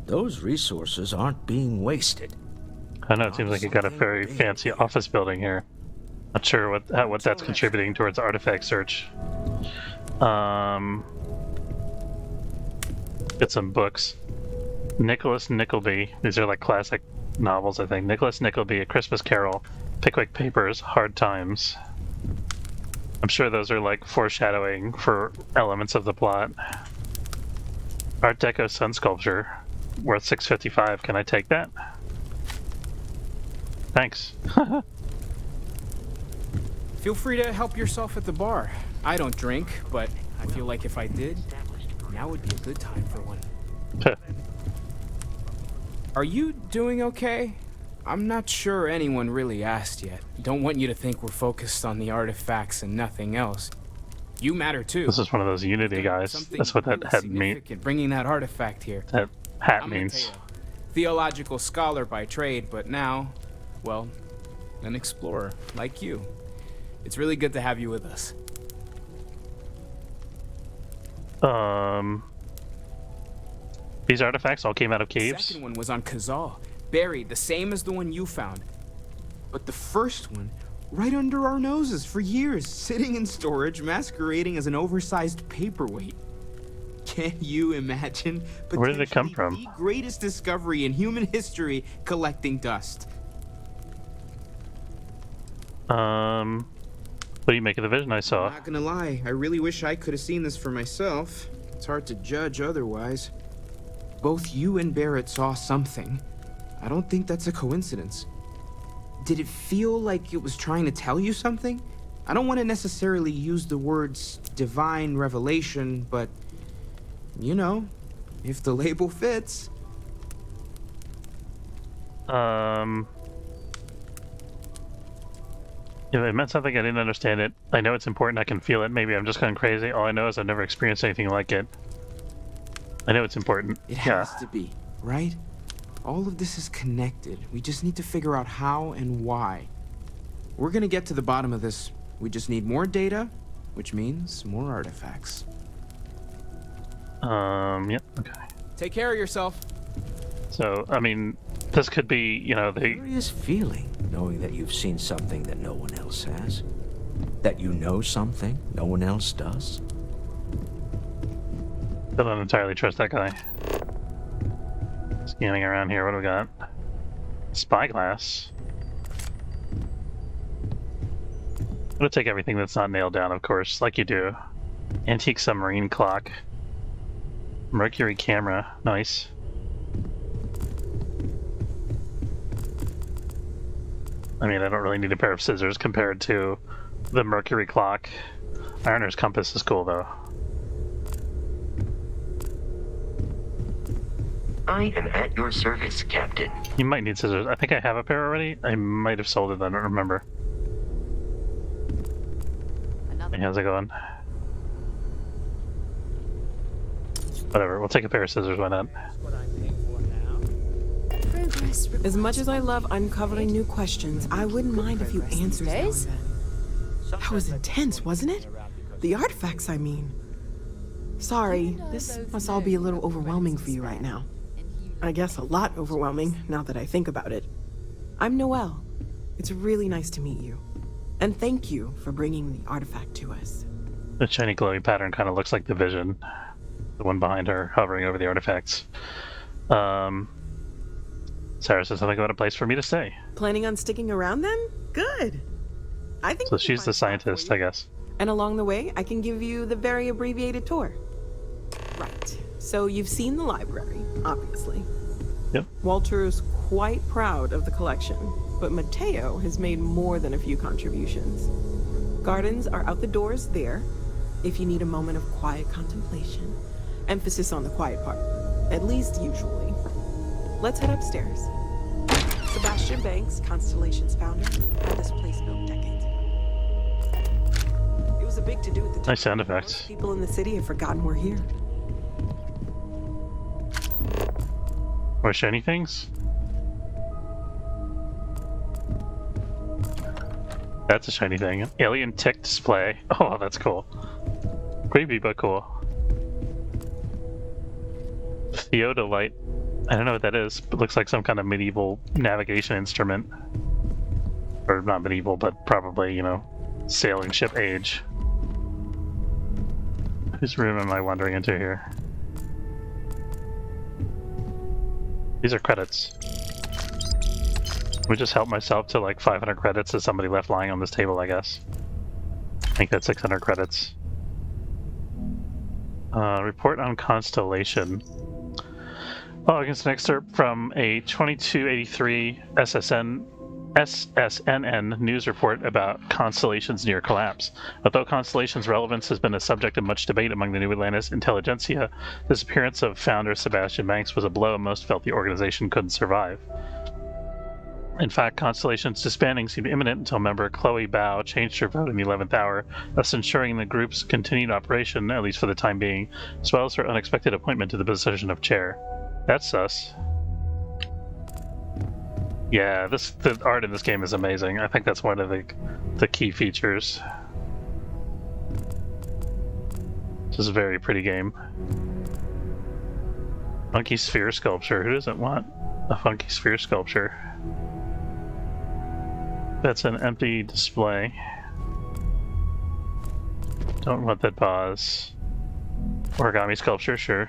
those resources aren't being wasted. I know, it seems like you got a very fancy office building here. Not sure what that's contributing towards artifact search. Get some books. Nicholas Nickleby. These are like classic novels, I think. Nicholas Nickleby, A Christmas Carol, Pickwick Papers, Hard Times. I'm sure those are like foreshadowing for elements of the plot. Art Deco sun sculpture, worth $6.55. Can I take that? Thanks. Feel free to help yourself at the bar. I don't drink, but I feel like if I did, now would be a good time for one. Are you doing okay? I'm not sure anyone really asked yet. Don't want you to think we're focused on the artifacts and nothing else. You matter too. This is one of those Unity guys. That's what that head means. Bringing that artifact here. That hat means. Theological scholar by trade, but now, well, an explorer like you. It's really good to have you with us. These artifacts all came out of caves? The second one was on Kazal, buried, the same as the one you found. But the first one, right under our noses for years, sitting in storage, masquerading as an oversized paperweight. Can you imagine? Where did it come from? The greatest discovery in human history, collecting dust. What do you make of the vision I saw? I'm not gonna lie, I really wish I could have seen this for myself. It's hard to judge otherwise. Both you and Barrett saw something. I don't think that's a coincidence. Did it feel like it was trying to tell you something? I don't want to necessarily use the words divine revelation, but, you know, if the label fits. If it meant something, I didn't understand it. I know it's important, I can feel it. Maybe I'm just going crazy. All I know is I've never experienced anything like it. I know it's important. It has to be, right? All of this is connected. We just need to figure out how and why. We're gonna get to the bottom of this. We just need more data, which means more artifacts. Yep, okay. Take care of yourself. So, I mean, this could be, you know, the... Curious feeling, knowing that you've seen something that no one else has. That you know something no one else does. I don't entirely trust that guy. Scanning around here, what do we got? Spyglass. I'm gonna take everything that's not nailed down, of course, like you do. Antique submarine clock. Mercury camera, nice. I mean, I don't really need a pair of scissors compared to the Mercury clock. Ironer's compass is cool, though. I am at your service, Captain. You might need scissors. I think I have a pair already. I might have sold it. I don't remember. Hey, how's it going? Whatever. We'll take a pair of scissors. Why not? As much as I love uncovering new questions, I wouldn't mind a few answers now and then. That was intense, wasn't it? The artifacts, I mean. Sorry, this must all be a little overwhelming for you right now. I guess a lot overwhelming, now that I think about it. I'm Noelle. It's really nice to meet you. And thank you for bringing the artifact to us. The shiny glowing pattern kind of looks like the Vision. The one behind her, hovering over the artifacts. Sarah says something about a place for me to stay. Planning on sticking around then? Good. I think So she's the scientist, I guess. And along the way, I can give you the very abbreviated tour. Right. So you've seen the library, obviously. Yep. Walter is quite proud of the collection, but Mateo has made more than a few contributions. Gardens are out the doors there, if you need a moment of quiet contemplation. Emphasis on the quiet part, at least usually. Let's head upstairs. Sebastian Banks, Constellation's founder, had this place built decades ago. It was a big to-do at the time. Nice sound effects. Most people in the city have forgotten we're here. More shiny things? That's a shiny thing. Alien tick display. Oh, that's cool. Creepy, but cool. Theodolite. I don't know what that is, but looks like some kind of medieval navigation instrument. Or not medieval, but probably, you know, sailing ship age. Whose room am I wandering into here? These are credits. Let me just help myself to like 500 credits that somebody left lying on this table, I guess. I think that's 600 credits. Report on Constellation. Oh, against an excerpt from a 2283 SSNN news report about Constellation's near collapse. Although Constellation's relevance has been a subject of much debate among the New Atlantis intelligentsia, the disappearance of founder Sebastian Banks was a blow most felt the organization couldn't survive. In fact, Constellation's disbanding seemed imminent until member Chloe Bao changed her vote in the 11th hour, thus ensuring the group's continued operation, at least for the time being, as well as her unexpected appointment to the position of chair. That's sus. Yeah, the art in this game is amazing. I think that's one of the key features. This is a very pretty game. Funky sphere sculpture. Who doesn't want a funky sphere sculpture? That's an empty display. Don't want that pause. Origami sculpture, sure.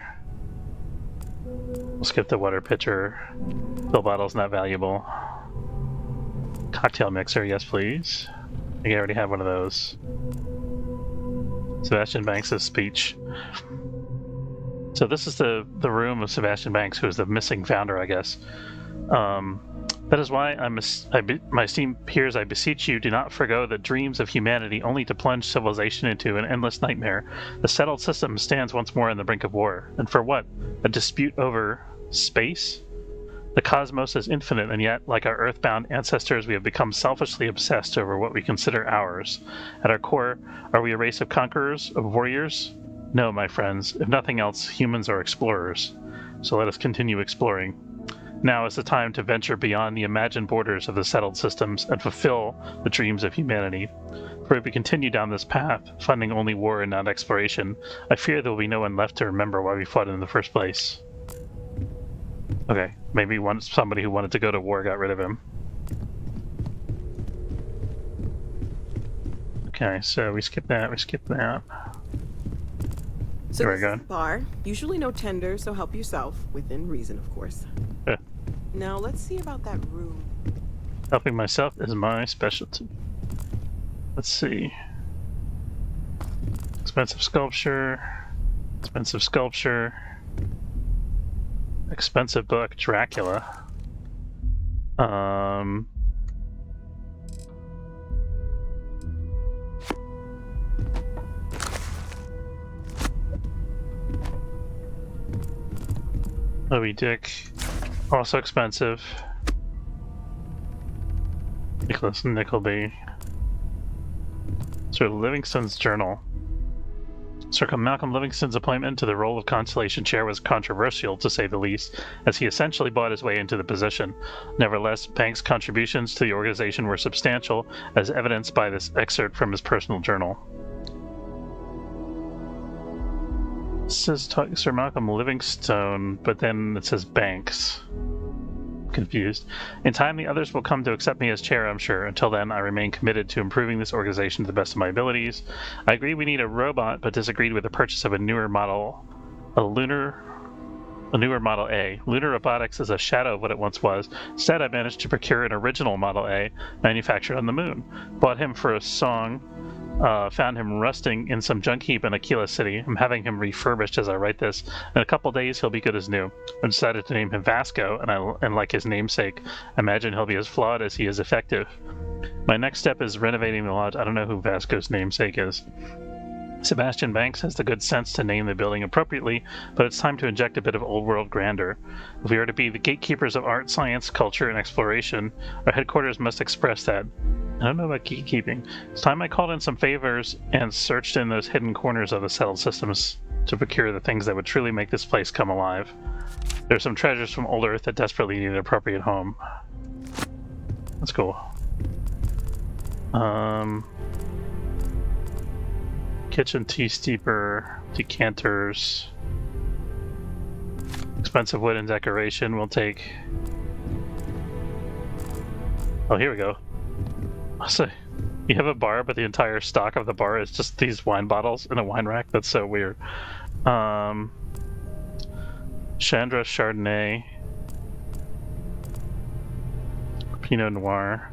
We'll skip the water pitcher. Pill bottle's not valuable. Cocktail mixer, yes please. I think I already have one of those. Sebastian Banks' speech. So this is the room of Sebastian Banks, who is the missing founder, I guess. That is why my esteemed peers, I beseech you, do not forgo the dreams of humanity only to plunge civilization into an endless nightmare. The settled system stands once more on the brink of war. And for what? A dispute over space? The cosmos is infinite, and yet, like our earthbound ancestors, we have become selfishly obsessed over what we consider ours. At our core, are we a race of conquerors, of warriors? No, my friends. If nothing else, humans are explorers. So let us continue exploring. Now is the time to venture beyond the imagined borders of the settled systems and fulfill the dreams of humanity. For if we continue down this path, funding only war and not exploration, I fear there will be no one left to remember why we fought in the first place. Okay, maybe somebody who wanted to go to war got rid of him. Okay, so we skip that, So Here we this go. is the bar. Usually no tender, so help yourself, within reason, of course. Yeah. Now let's see about that room. Helping myself is my specialty. Let's see. Expensive sculpture. Expensive book, Dracula. Moby Dick. Also expensive. Nicholas Nickleby. Sir Livingston's journal. Sir Malcolm Livingston's appointment to the role of Constellation Chair was controversial, to say the least, as he essentially bought his way into the position. Nevertheless, Banks' contributions to the organization were substantial, as evidenced by this excerpt from his personal journal. It says Sir Malcolm Livingstone, but then it says Banks. Confused. In time, the others will come to accept me as chair, I'm sure. Until then, I remain committed to improving this organization to the best of my abilities. I agree we need a robot, but disagreed with the purchase of a newer Model A. Lunar robotics is a shadow of what it once was. Instead, I managed to procure an original Model A manufactured on the moon. Bought him for a song. Found him rusting in some junk heap in Aquila City. I'm having him refurbished as I write this. In a couple days, he'll be good as new. I decided to name him Vasco, and like his namesake, I imagine he'll be as flawed as he is effective. My next step is renovating the lodge. I don't know who Vasco's namesake is. Sebastian Banks has the good sense to name the building appropriately, but it's time to inject a bit of old-world grandeur. If we are to be the gatekeepers of art, science, culture, and exploration, our headquarters must express that. I don't know about gatekeeping. It's time I called in some favors and searched in those hidden corners of the settled systems to procure the things that would truly make this place come alive. There's some treasures from old Earth that desperately need an appropriate home. That's cool. Kitchen tea steeper, decanters, expensive wood and decoration we'll take. Oh, here we go. So, you have a bar, but the entire stock of the bar is just these wine bottles in a wine rack? That's so weird. Chandra Chardonnay, Pinot Noir,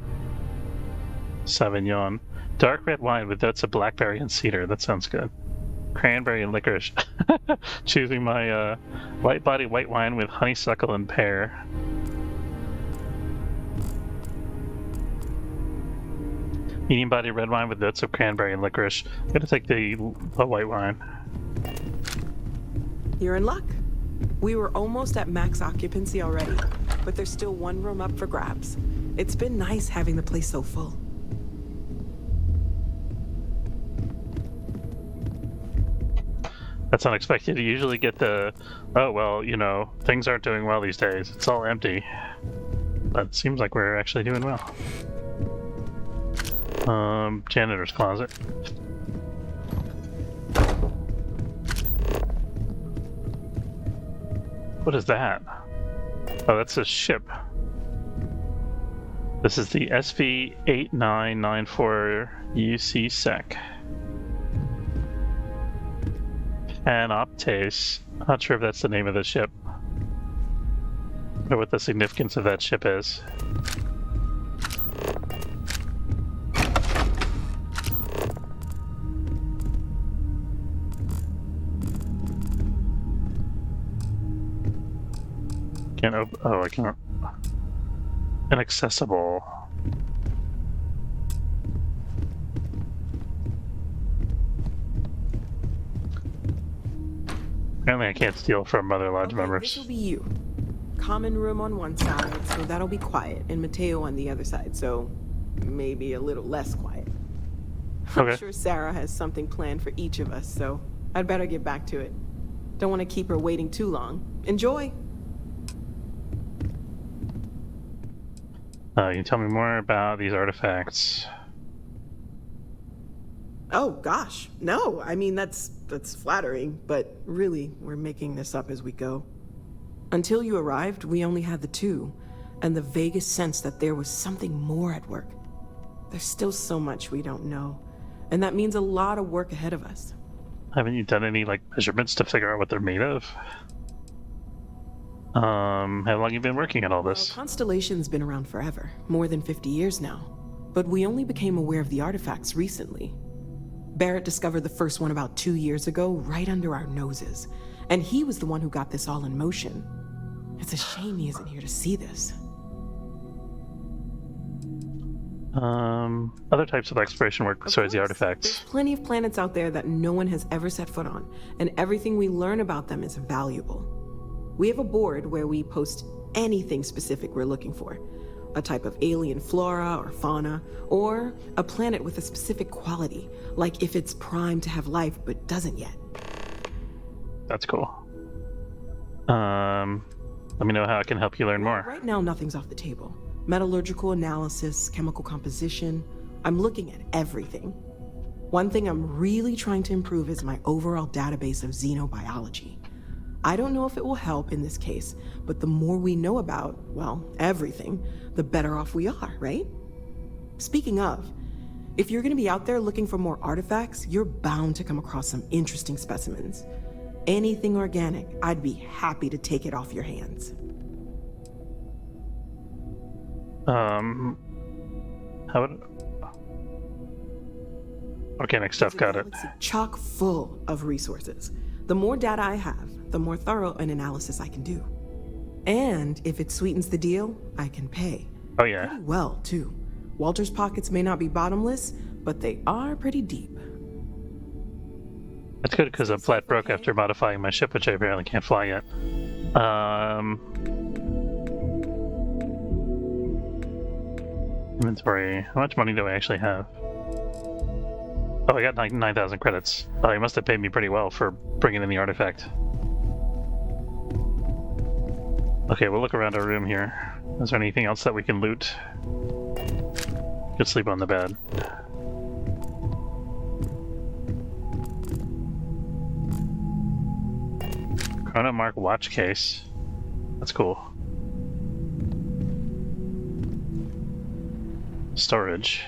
Sauvignon. Dark red wine with notes of blackberry and cedar. That sounds good. Cranberry and licorice. Choosing my light body white wine with honeysuckle and pear. Medium body red wine with notes of cranberry and licorice. I'm gonna take the white wine. You're in luck. We were almost at max occupancy already, but there's still one room up for grabs. It's been nice having the place so full. That's unexpected. You usually get the, oh, well, you know, things aren't doing well these days. It's all empty. But it seems like we're actually doing well. Janitor's closet. What is that? Oh, that's a ship. This is the SV-8994 UC Sec. Panoptes. I'm not sure if that's the name of the ship. Or what the significance of that ship is. Can't open. Oh, I can't. Inaccessible. Apparently I can't steal from other lodge members. This will be you. Common room on one side, so that'll be quiet, and Mateo on the other side, so maybe a little less quiet. Okay. I'm sure Sarah has something planned for each of us, so I'd better get back to it. Don't want to keep her waiting too long. Enjoy! Can you tell me more about these artifacts? Oh, gosh. No, I mean, that's flattering, but really, we're making this up as we go. Until you arrived, we only had the two, and the vaguest sense that there was something more at work. There's still so much we don't know, and that means a lot of work ahead of us. Haven't you done any, like, measurements to figure out what they're made of? How long have you been working at all this? Well, Constellation's been around forever, more than 50 years now. But we only became aware of the artifacts recently. Barrett discovered the first one about 2 years ago, right under our noses. And he was the one who got this all in motion. It's a shame he isn't here to see this. Other types of exploration work besides the artifacts. There's plenty of planets out there that no one has ever set foot on, and everything we learn about them is valuable. We have a board where we post anything specific we're looking for. A type of alien flora or fauna, or a planet with a specific quality, like if it's primed to have life but doesn't yet. That's cool. Let me know how I can help you learn more. Right now, nothing's off the table. Metallurgical analysis, chemical composition. I'm looking at everything. One thing I'm really trying to improve is my overall database of xenobiology. I don't know if it will help in this case, but the more we know about, well, everything, the better off we are, right? Speaking of, if you're gonna be out there looking for more artifacts, you're bound to come across some interesting specimens. Anything organic, I'd be happy to take it off your hands. How would... Organic stuff, got it. Chock full of resources. The more data I have, the more thorough an analysis I can do. And if it sweetens the deal, I can pay. Oh yeah. Pretty well, too. Walter's pockets may not be bottomless, but they are pretty deep. That's good, because I'm flat broke after modifying my ship, which I apparently can't fly yet. Inventory. How much money do I actually have? Oh, I got 9,000 credits. Oh, he must have paid me pretty well for bringing in the artifact. Okay, we'll look around our room here. Is there anything else that we can loot? Could sleep on the bed. Chronomark watch case. That's cool. Storage.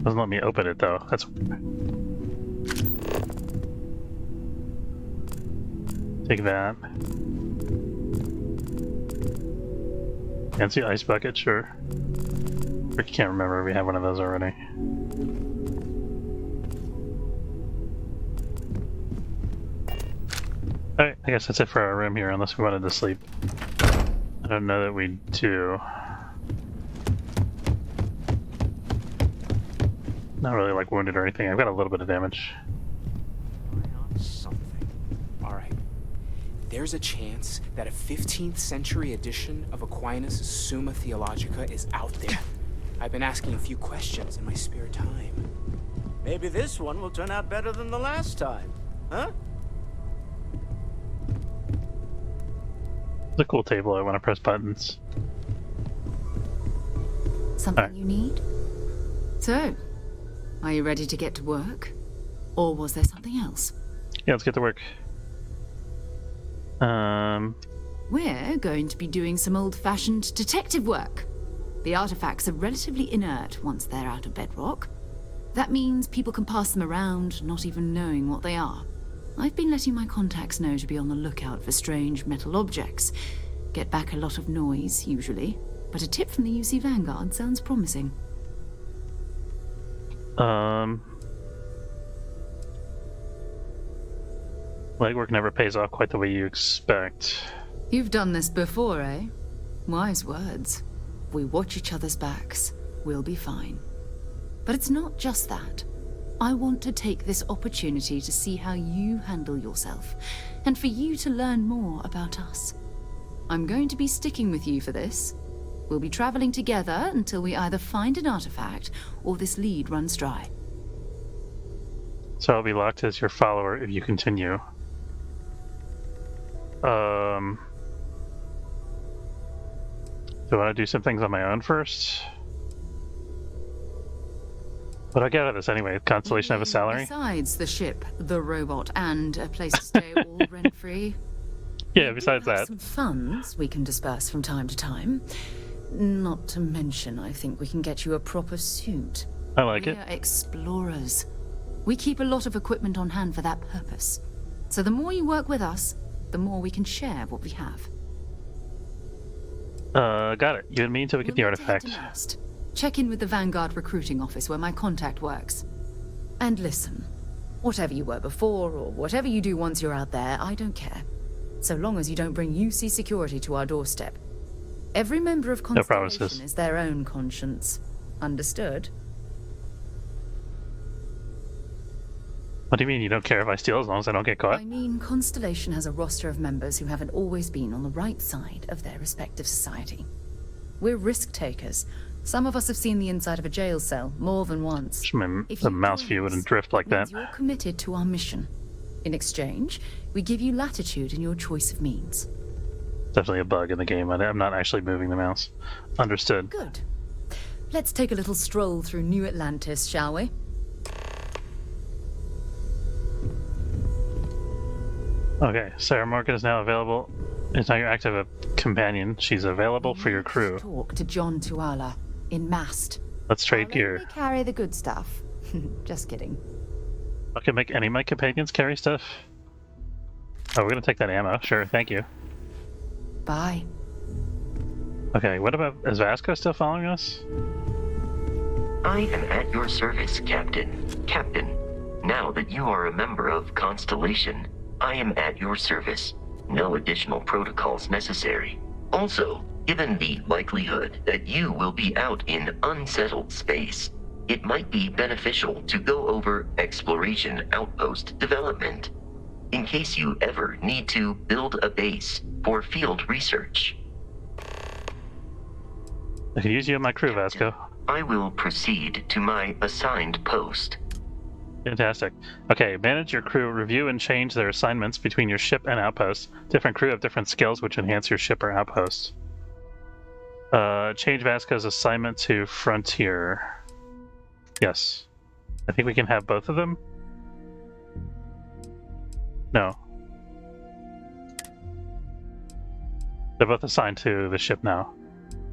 Doesn't let me open it though. That's take that. Fancy ice bucket, sure. I can't remember if we have one of those already. Alright, I guess that's it for our room here, unless we wanted to sleep. I don't know that we do. Not really like wounded or anything. I've got a little bit of damage. Something. Alright. There's a chance that a 15th century edition of Aquinas' Summa Theologica is out there. I've been asking a few questions in my spare time. Maybe this one will turn out better than the last time, huh? It's a cool table. I want to press buttons. Something you need? So, are you ready to get to work? Or was there something else? Yeah, let's get to work. We're going to be doing some old-fashioned detective work. The artifacts are relatively inert once they're out of bedrock. That means people can pass them around, not even knowing what they are. I've been letting my contacts know to be on the lookout for strange metal objects. Get back a lot of noise, usually, but a tip from the UC Vanguard sounds promising. Legwork never pays off quite the way you expect. You've done this before, eh? Wise words. We watch each other's backs. We'll be fine. But it's not just that. I want to take this opportunity to see how you handle yourself, and for you to learn more about us. I'm going to be sticking with you for this. We'll be traveling together until we either find an artifact or this lead runs dry. So I'll be locked as your follower if you continue. Do I want to do some things on my own first? What do I get out of this anyway? Constellation of a salary? Besides the ship, the robot, and a place to stay all rent-free. Yeah, besides that. Some funds we can disperse from time to time. Not to mention, I think we can get you a proper suit. I like it. We're explorers. We keep a lot of equipment on hand for that purpose. So the more you work with us, the more we can share what we have. Got it. You and me until we get the artifact. Check in with the Vanguard recruiting office where my contact works. And listen, whatever you were before, or whatever you do once you're out there, I don't care. So long as you don't bring UC security to our doorstep. Every member of Constellation is their own conscience. Understood? What do you mean you don't care if I steal as long as I don't get caught? I mean, Constellation has a roster of members who haven't always been on the right side of their respective society. We're risk takers. Some of us have seen the inside of a jail cell more than once. The mouse view wouldn't drift like that. You're committed to our mission. In exchange, we give you latitude in your choice of means. Definitely a bug in the game. I'm not actually moving the mouse. Understood. Good. Let's take a little stroll through New Atlantis, shall we? Okay, Sarah Morgan is now available. Is now your active companion. She's available for your crew. Talk to John Tuala in Mast. Let's trade I'll gear. only carry the good stuff. Just kidding. I can make any of my companions carry stuff. Oh, we're gonna take that ammo. Sure, thank you. Bye. Okay, what about... Is Vasco still following us? I am at your service, Captain. Captain, now that you are a member of Constellation, I am at your service. No additional protocols necessary. Also, given the likelihood that you will be out in unsettled space, it might be beneficial to go over exploration outpost development, in case you ever need to build a base for field research. I can use you on my crew, Vasco. I will proceed to my assigned post. Fantastic. Okay, manage your crew, review and change their assignments between your ship and outpost. Different crew have different skills which enhance your ship or outpost. Change Vasco's assignment to Frontier. Yes. I think we can have both of them? No. They're both assigned to the ship now.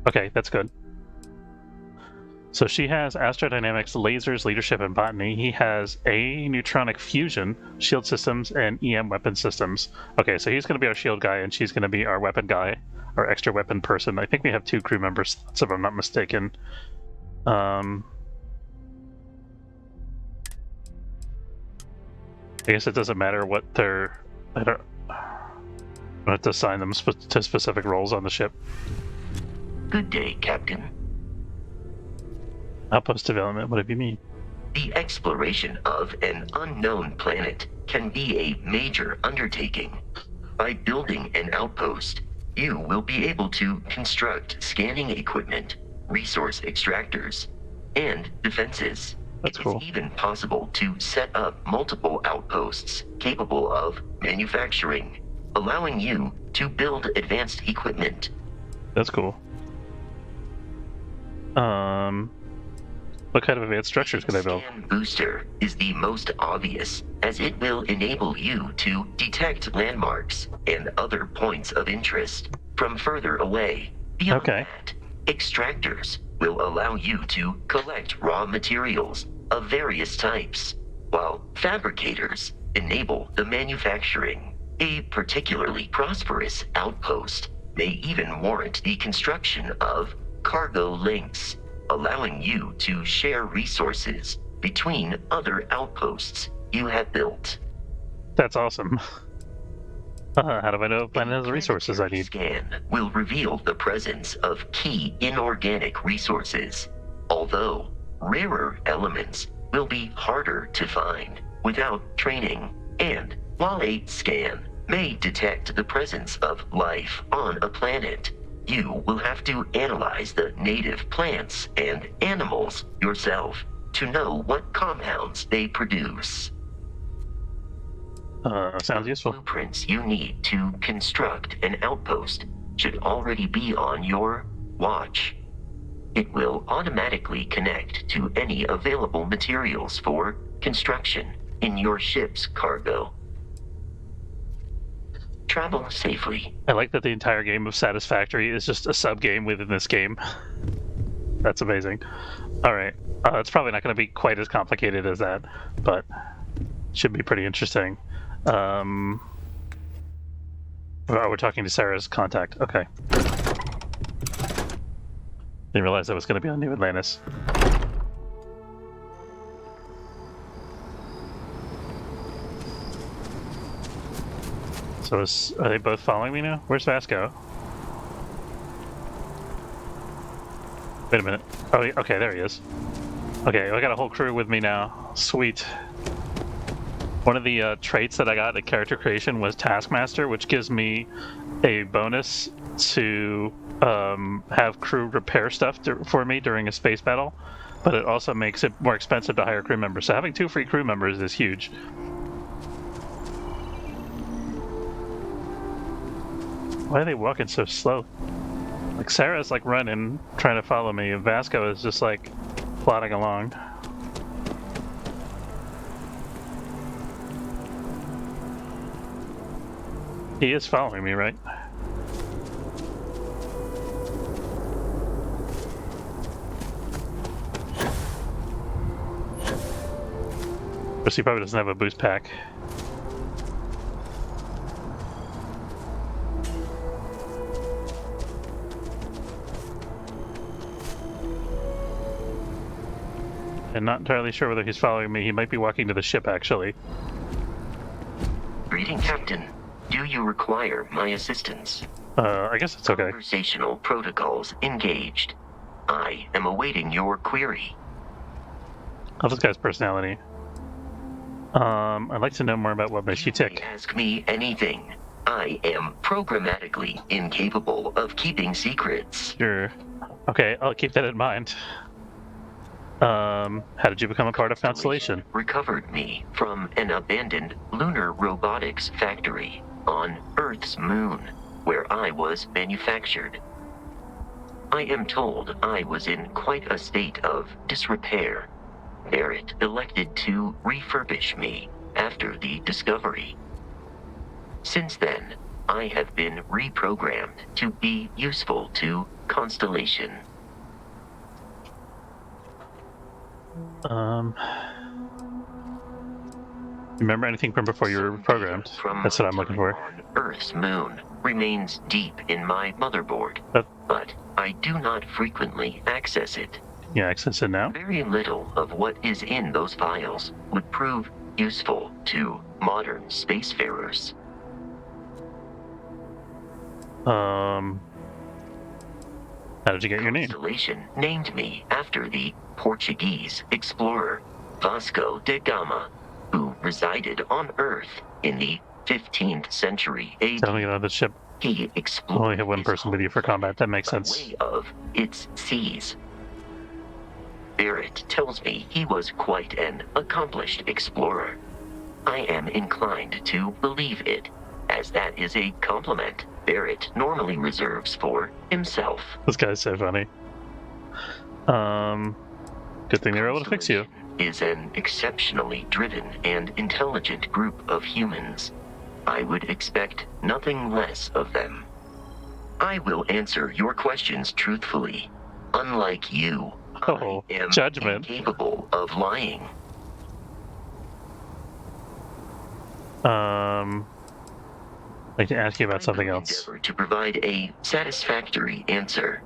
Okay, that's good. So she has astrodynamics, lasers, leadership, and botany. He has a neutronic fusion, shield systems, and EM weapon systems. Okay, so he's going to be our shield guy, and she's going to be our weapon guy, our extra weapon person. I think we have 2 crew members, if I'm not mistaken. I guess it doesn't matter what they're... I don't have to assign them to specific roles on the ship. Good day, Captain. Outpost development, what do you mean? The exploration of an unknown planet can be a major undertaking. By building an outpost, you will be able to construct scanning equipment, resource extractors, and defenses. That's cool. It's even possible to set up multiple outposts capable of manufacturing, allowing you to build advanced equipment. That's cool. What kind of advanced structures can I build? Scan booster is the most obvious, as it will enable you to detect landmarks and other points of interest from further away. Beyond that, extractors will allow you to collect raw materials of various types, while fabricators enable the manufacturing. A particularly prosperous outpost may even warrant the construction of cargo links, allowing you to share resources between other outposts you have built. That's awesome. How do I know if planet has the resources I need? Scan will reveal the presence of key inorganic resources, although rarer elements will be harder to find without training. And while a scan may detect the presence of life on a planet, you will have to analyze the native plants and animals yourself to know what compounds they produce. Sounds useful. Blueprints you need to construct an outpost should already be on your watch. It will automatically connect to any available materials for construction in your ship's cargo. Travel safely. I like that the entire game of Satisfactory is just a sub-game within this game. That's amazing. Alright, it's probably not going to be quite as complicated as that, but should be pretty interesting. Oh, we're talking to Sarah's contact. Okay. Didn't realize that was going to be on New Atlantis. So are they both following me now? Where's Vasco? Wait a minute. Oh, okay, there he is. Okay, I got a whole crew with me now. Sweet. One of the traits that I got at character creation was Taskmaster, which gives me a bonus to have crew repair stuff for me during a space battle, but it also makes it more expensive to hire crew members. So having 2 free crew members is huge. Why are they walking so slow? Like, Sarah's like running, trying to follow me, and Vasco is just like plodding along. He is following me, right? But he probably doesn't have a boost pack. I'm not entirely sure whether he's following me. He might be walking to the ship, actually. Greeting, Captain. Do you require my assistance? I guess it's okay. Conversational protocols engaged. I am awaiting your query. Oh, this guy's personality. I'd like to know more about what makes you tick. Ask me anything. I am programmatically incapable of keeping secrets. Sure. Okay, I'll keep that in mind. How did you become a part of Constellation? Recovered me from an abandoned lunar robotics factory on Earth's moon, where I was manufactured. I am told I was in quite a state of disrepair. Barrett elected to refurbish me after the discovery. Since then, I have been reprogrammed to be useful to Constellation. Remember anything from before you were programmed? That's what I'm looking for. Earth's moon remains deep in my motherboard, but I do not frequently access it. Yeah, access it now? Very little of what is in those files would prove useful to modern spacefarers. How did you get your name? Constellation named me after the Portuguese explorer Vasco da Gama, who resided on Earth in the 15th century AD. Tell me about the ship. He explored only have one person with you for combat. That makes sense. Way of its seas. Barrett tells me he was quite an accomplished explorer. I am inclined to believe it, as that is a compliment Barrett normally reserves for himself. This guy's so funny. Good thing they were able to fix you. Is an exceptionally driven and intelligent group of humans. I would expect nothing less of them. I will answer your questions truthfully. Unlike you, I am judgment. incapable of lying. I'd like to ask you about something else. Endeavor to provide a satisfactory answer.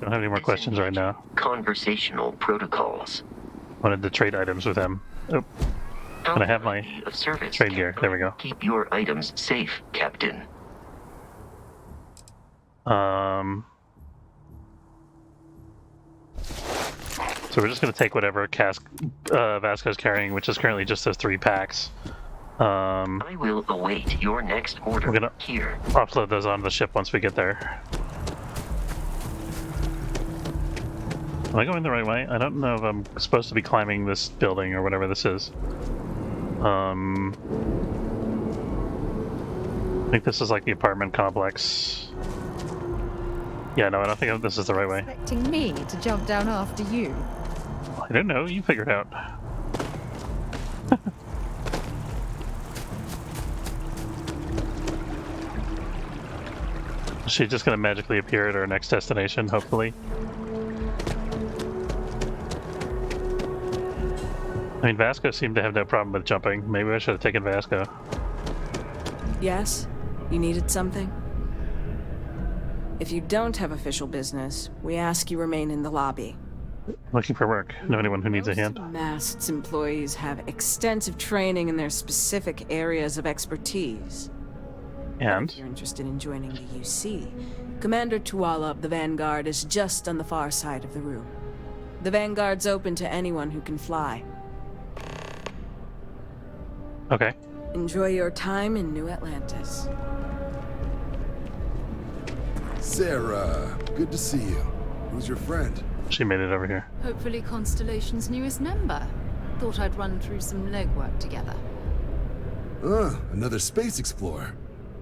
Don't have any more questions right now. Conversational protocols. Wanted to trade items with them. Oh, and I have my trade gear. There we go. Keep your items safe, Captain. So we're just going to take whatever cask Vasco's carrying, which is currently just those 3 packs. I will await your next order. We're gonna here. Offload those onto the ship once we get there. Am I going the right way? I don't know if I'm supposed to be climbing this building or whatever this is. I think this is like the apartment complex. Yeah, no, I don't think this is the right way. Expecting me to jump down after you? I don't know, you figure it out. She's just gonna magically appear at our next destination, hopefully. I mean, Vasco seemed to have no problem with jumping. Maybe I should have taken Vasco. Yes? You needed something? If you don't have official business, we ask you remain in the lobby. Looking for work. Know anyone who needs a hand? Mast's employees have extensive training in their specific areas of expertise. And? If you're interested in joining the UC, Commander Tuala of the Vanguard is just on the far side of the room. The Vanguard's open to anyone who can fly. Okay. Enjoy your time in New Atlantis. Sarah, good to see you. Who's your friend? She made it over here. Hopefully Constellation's newest member. Thought I'd run through some legwork together. Another space explorer.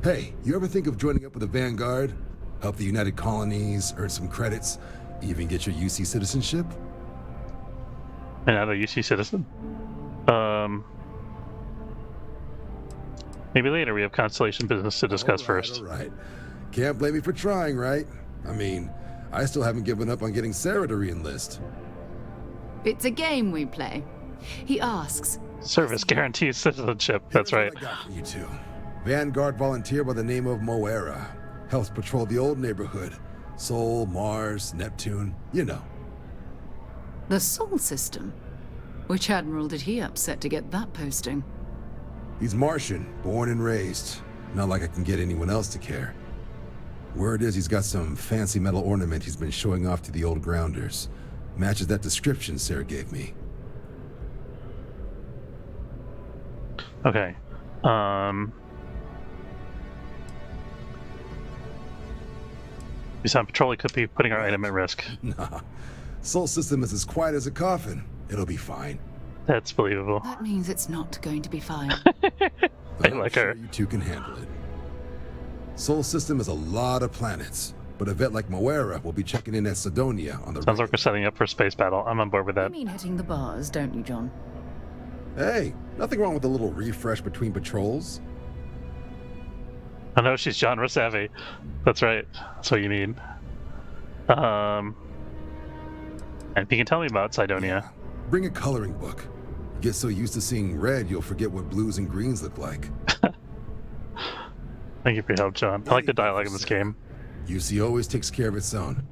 Hey, you ever think of joining up with the Vanguard? Help the United Colonies, earn some credits, even get your UC citizenship? And not a UC citizen? Maybe later. We have Constellation business to discuss first. All right. Can't blame me for trying, right? I mean, I still haven't given up on getting Sarah to re-enlist. It's a game we play. He asks. Service guarantees citizenship. That's right. What I got for you two. Vanguard volunteer by the name of Moera. Helps patrol the old neighborhood. Sol, Mars, Neptune, you know. The Sol system? Which admiral did he upset to get that posting? He's Martian, born and raised. Not like I can get anyone else to care. Word is he's got some fancy metal ornament he's been showing off to the old grounders. Matches that description Sarah gave me. Okay. He's on patrol. He could be putting our item at risk. Nah. Sol system is as quiet as a coffin. It'll be fine. That's believable. That means it's not going to be fine. I like her. You two can handle it. Sol system has a lot of planets, but a vet like Moera will be checking in at Sidonia on the. Sounds like we're setting up for space battle. I'm on board with that. You mean hitting the bars, don't you, John? Hey, nothing wrong with a little refresh between patrols. I know she's genre savvy. That's right. That's what you need. Anything you can tell me about Sidonia? Yeah. Bring a coloring book. Get so used to seeing red, you'll forget what blues and greens look like. Thank you for your help, John. I like the dialogue in this game. UC always takes care of its own.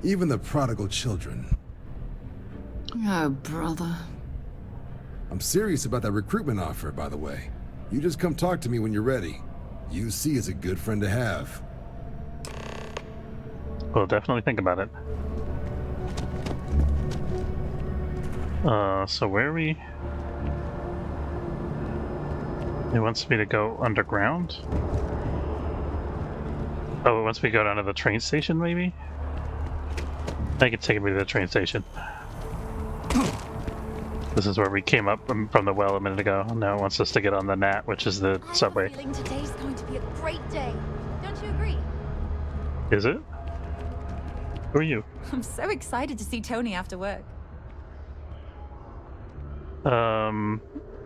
Even the prodigal children. Oh, brother. I'm serious about that recruitment offer, by the way. You just come talk to me when you're ready. UC is a good friend to have. We'll definitely think about it. So where are we? It wants me to go underground? Oh, it wants me to go down to the train station, maybe? I can take me to the train station. This is where we came up from the well a minute ago. Now it wants us to get on the NAT, which is the subway. I have a feeling today's going to be a great day. Don't you agree? Is it? Who are you? I'm so excited to see Tony after work.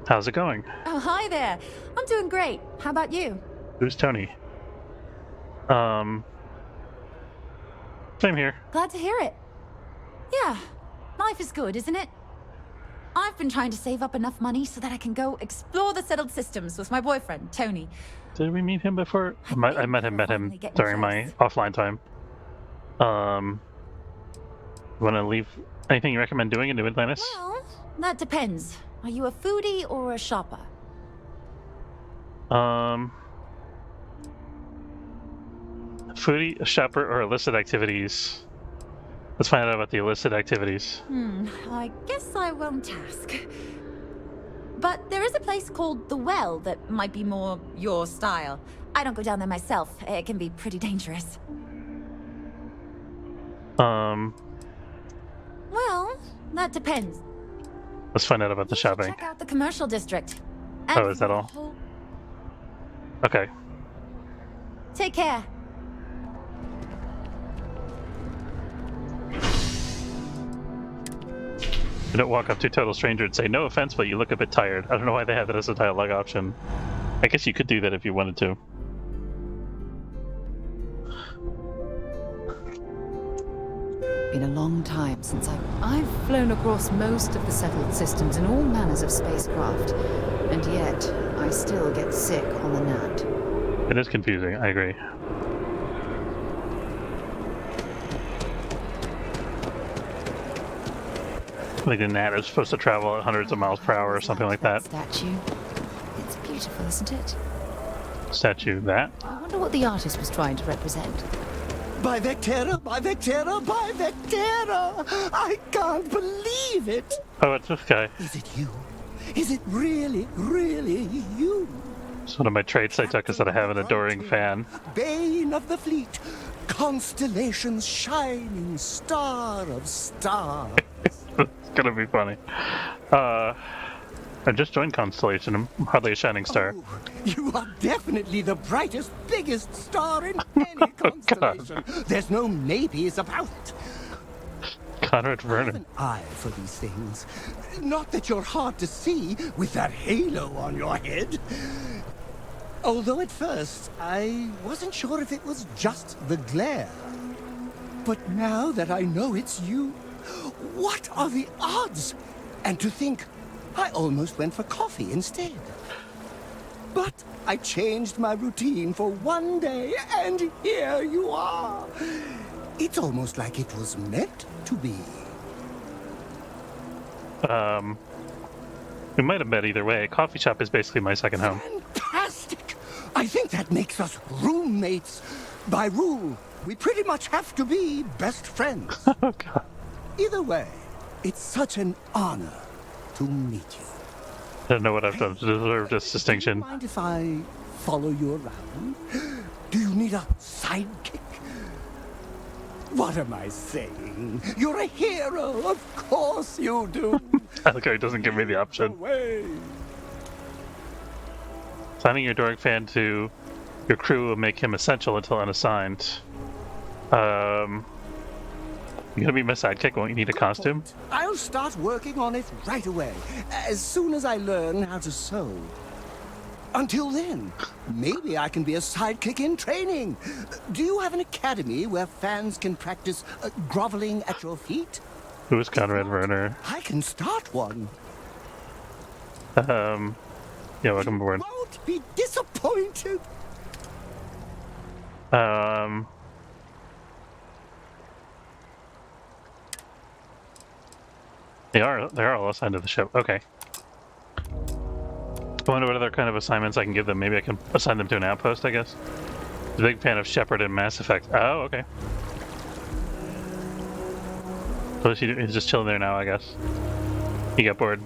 How's it going? Oh, hi there. I'm doing great. How about you? Who's Tony? Same here. Glad to hear it. Yeah, life is good, isn't it? I've been trying to save up enough money so that I can go explore the settled systems with my boyfriend, Tony. Did we meet him before? I met him during my offline time. Want to leave? Anything you recommend doing in New Atlantis? Well, that depends. Are you a foodie or a shopper? Foodie, a shopper, or illicit activities? Let's find out about the illicit activities. I guess I won't ask. But there is a place called The Well that might be more your style. I don't go down there myself. It can be pretty dangerous. Well, that depends. Let's find out about the shopping. Check out the commercial district. Oh, is that all? Okay. Take care. You don't walk up to a total stranger and say, "No offense, but you look a bit tired." I don't know why they have that as a dialogue option. I guess you could do that if you wanted to. Been a long time since I've flown across most of the settled systems in all manners of spacecraft, and yet I still get sick on the NAT. It is confusing, I agree. Like the NAT is supposed to travel at hundreds of miles per hour or something like that. Statue. It's beautiful, isn't it? Statue, that? I wonder what the artist was trying to represent. By Vectera, by Vectera, by Vectera! I can't believe it! Oh, it's this guy. Is it you? Is it really, really you? It's one of my traits I took is that I have an adoring fan. Bane of the fleet, constellation's shining star of stars. It's gonna be funny. I just joined Constellation. I'm hardly a shining star. Oh, you are definitely the brightest, biggest star in any constellation. There's no maybes about it. Conrad Vernon. I have an eye for these things. Not that you're hard to see with that halo on your head. Although at first, I wasn't sure if it was just the glare. But now that I know it's you, what are the odds? And to think, I almost went for coffee instead. But I changed my routine for one day, and here you are. It's almost like it was meant to be. We might have met either way. Coffee shop is basically my second home. Fantastic! I think that makes us roommates. By rule, we pretty much have to be best friends. Oh, God. Either way, it's such an honor to meet you. I don't know what I've done to deserve this distinction. Do you mind if I follow you around? Do you need a sidekick? What am I saying? You're a hero, of course you do. Okay, it doesn't give me the option. Signing your adoring fan to your crew will make him essential until unassigned. You gonna be my sidekick? Won't you need a costume? I'll start working on it right away, as soon as I learn how to sew. Until then, maybe I can be a sidekick in training. Do you have an academy where fans can practice groveling at your feet? Who is Conrad Werner? I can start one. Yeah, welcome aboard. Won't be disappointed. They're all assigned to the ship. Okay. I wonder what other kind of assignments I can give them. Maybe I can assign them to an outpost, I guess. I'm a big fan of Shepard and Mass Effect. Oh, okay. So he's just chilling there now, I guess. He got bored.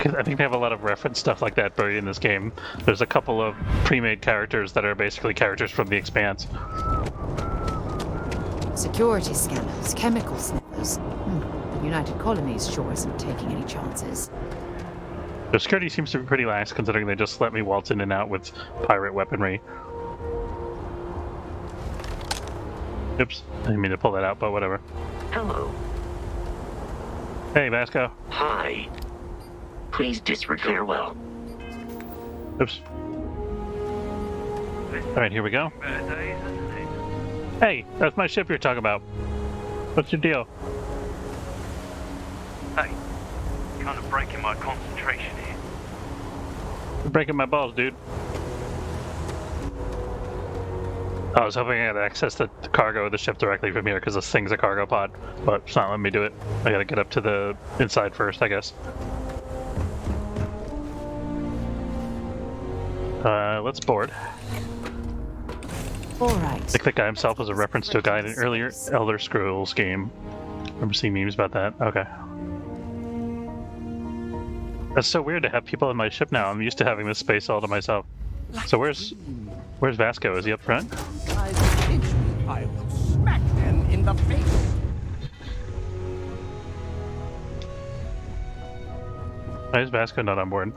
I think they have a lot of reference stuff like that buried in this game. There's a couple of pre-made characters that are basically characters from The Expanse. Security scanners, chemical sniffers. The United Colonies sure isn't taking any chances. The security seems to be pretty lax, considering they just let me waltz in and out with pirate weaponry. Oops, I didn't mean to pull that out, but whatever. Hello. Hey, Vasco. Hi. Please disregard farewell. Oops. Alright, here we go. Hey, that's my ship you're talking about. What's your deal? Hey, kind of breaking my concentration here. You're breaking my balls, dude. I was hoping I had access to the cargo of the ship directly from here, because this thing's a cargo pod, but it's not letting me do it. I gotta get up to the inside first, I guess. Let's board. Alright. I think the guy himself was a reference to a guy in an earlier Elder Scrolls game. I remember seeing memes about that. Okay. That's so weird to have people on my ship now. I'm used to having this space all to myself. So where's Vasco? Is he up front? I will smack them in the face. Why is Vasco not on board?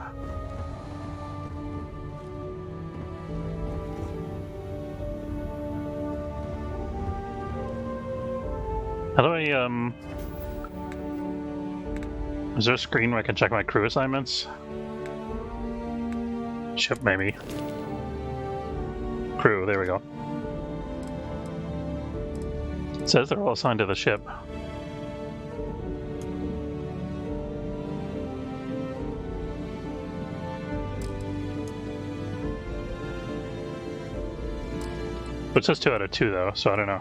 How do I, is there a screen where I can check my crew assignments? Ship, maybe. Crew, there we go. It says they're all assigned to the ship. But it says 2 out of 2 though, so I don't know.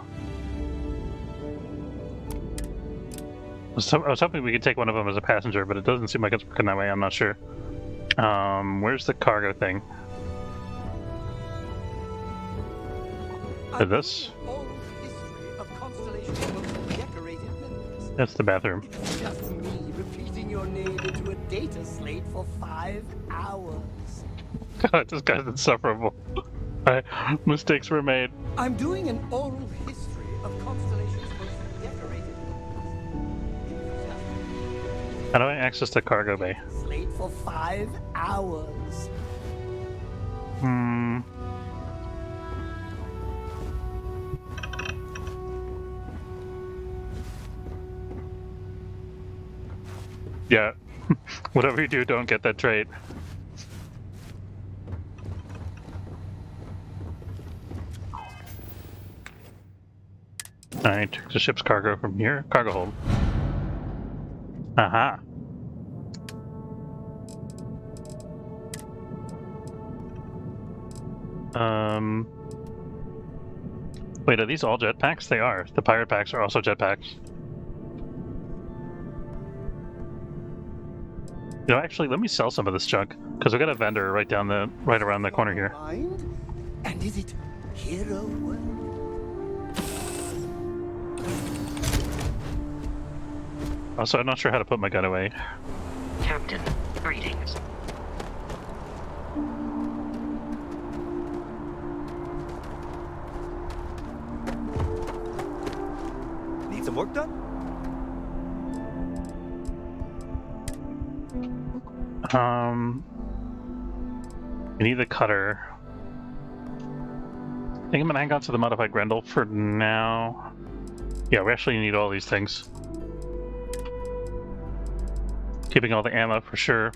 I was hoping we could take one of them as a passenger, but it doesn't seem like it's working that way. I'm not sure. Where's the cargo thing? Is this? That's the bathroom. It's just me repeating your name into a data slate for 5 hours. God, this guy's insufferable. Mistakes were made. I'm doing an oral history of constellations most decorated. How do I access the cargo bay? Slate for 5 hours. Yeah. Whatever you do, don't get that trait. Alright, took the ship's cargo from here. Cargo hold. Aha. Wait, are these all jetpacks? They are. The pirate packs are also jetpacks. You know, actually, let me sell some of this junk, because we got a vendor right around the corner here. And is it hero world? Also, I'm not sure how to put my gun away. Captain, greetings. Need some work done? We need the cutter. I think I'm gonna hang on to the modified Grendel for now. Yeah, we actually need all these things. Keeping all the ammo for sure.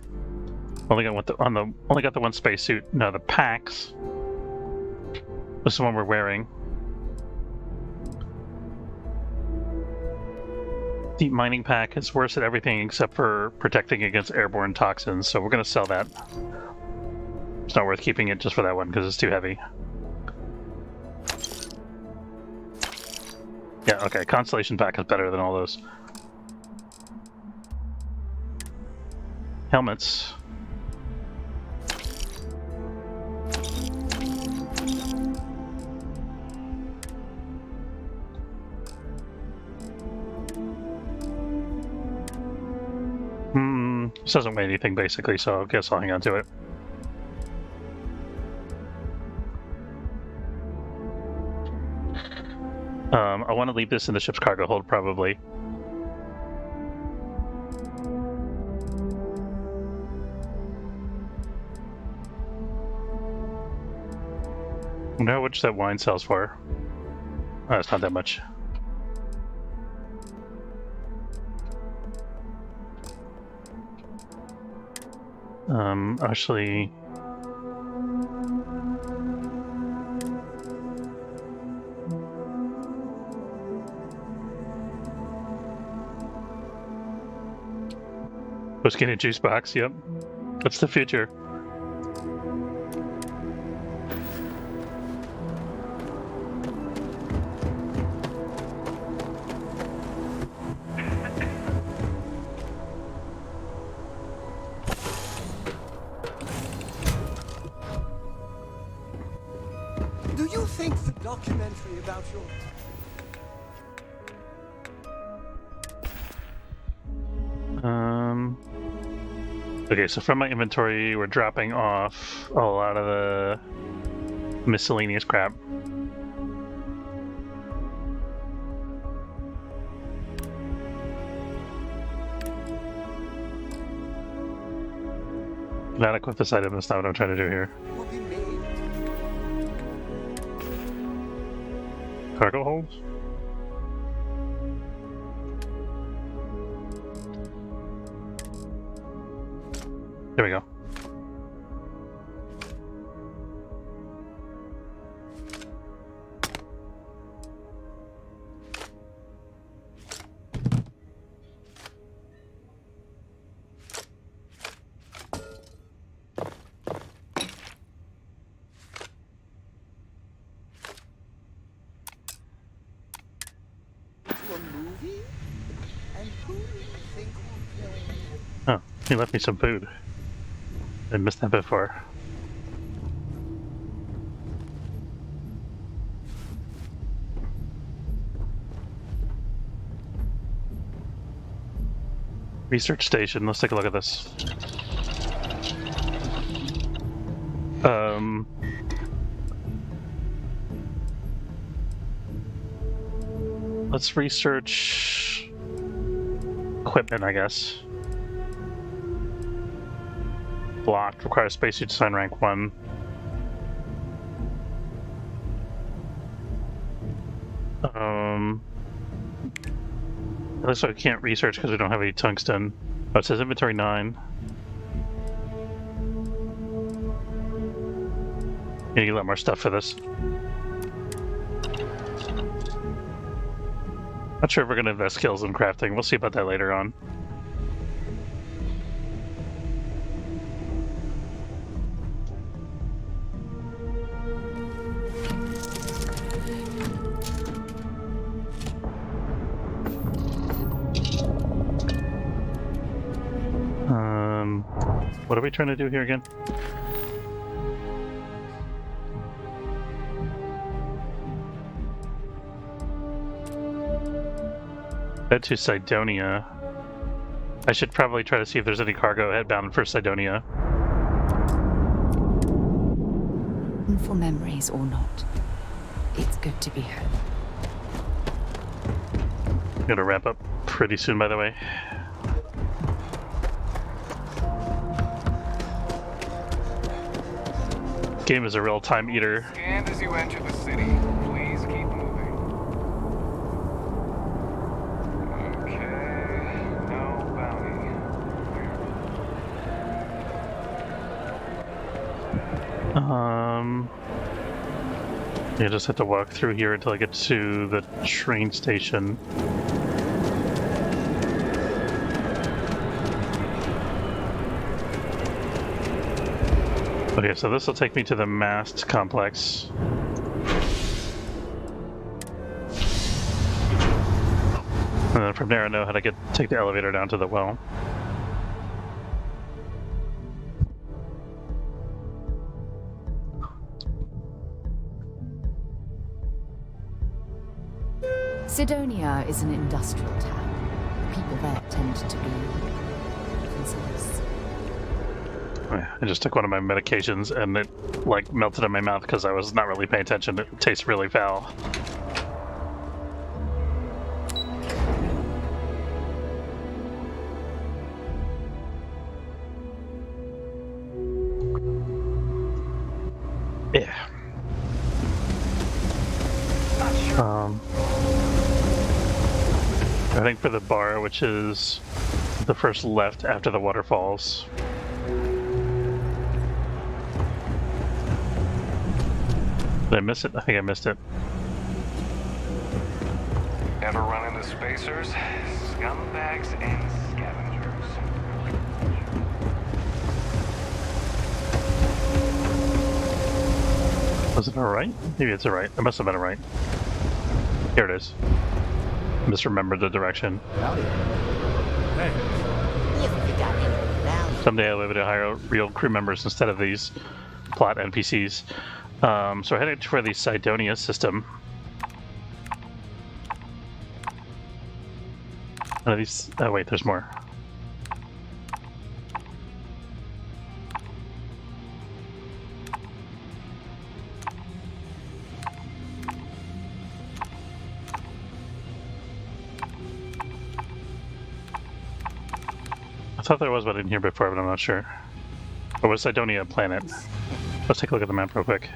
Only got the one spacesuit. No, the packs. This is the one we're wearing. Deep mining pack is worse at everything except for protecting against airborne toxins, so we're gonna sell that. It's not worth keeping it just for that one because it's too heavy. Yeah, okay, Constellation pack is better than all those. Helmets. This doesn't weigh anything basically, so I guess I'll hang on to it. I want to leave this in the ship's cargo hold, probably. I wonder how much that wine sells for. Oh, it's not that much. Actually... Whiskey in a juice box, yep. That's the future. Do you think the documentary about your... Okay, so from my inventory, we're dropping off a lot of the miscellaneous crap. Not equip this item, that's not what I'm trying to do here. Cargo holds? There we go. And who do you think will kill him? Oh, he left me some food. I missed that before. Research station. Let's take a look at this. Let's research equipment, I guess. Blocked. Requires spacesuit design rank 1. It looks like we can't research because we don't have any tungsten. Oh, it says inventory 9. You need a lot more stuff for this. Not sure if we're going to invest skills in crafting. We'll see about that later on. What are we trying to do here again? Head to Cydonia. I should probably try to see if there's any cargo headbound for Cydonia. For memories or not, it's good to be home. Gonna wrap up pretty soon, by the way. Game is a real time eater. And as you enter the city, please keep moving. Okay, no bounty. You just have to walk through here until I get to the train station. Okay, so this will take me to the mast complex. And then from there I know how to take the elevator down to the well. Cydonia is an industrial town. People there tend to be concise. I just took one of my medications and it like melted in my mouth because I was not really paying attention. It tastes really foul. Yeah. I think for the bar, which is the first left after the waterfalls. Did I miss it? I think I missed it. Ever run into spacers? Scumbags and scavengers. Was it alright? Maybe it's alright. It must have been alright. Here it is. Misremembered the direction. Hey. Someday I'll be able to hire real crew members instead of these plot NPCs. So we're headed for the Cydonia system. None of these. Oh wait, there's more. I thought there was one in here before, but I'm not sure. Or was Cydonia a planet? Let's take a look at the map real quick.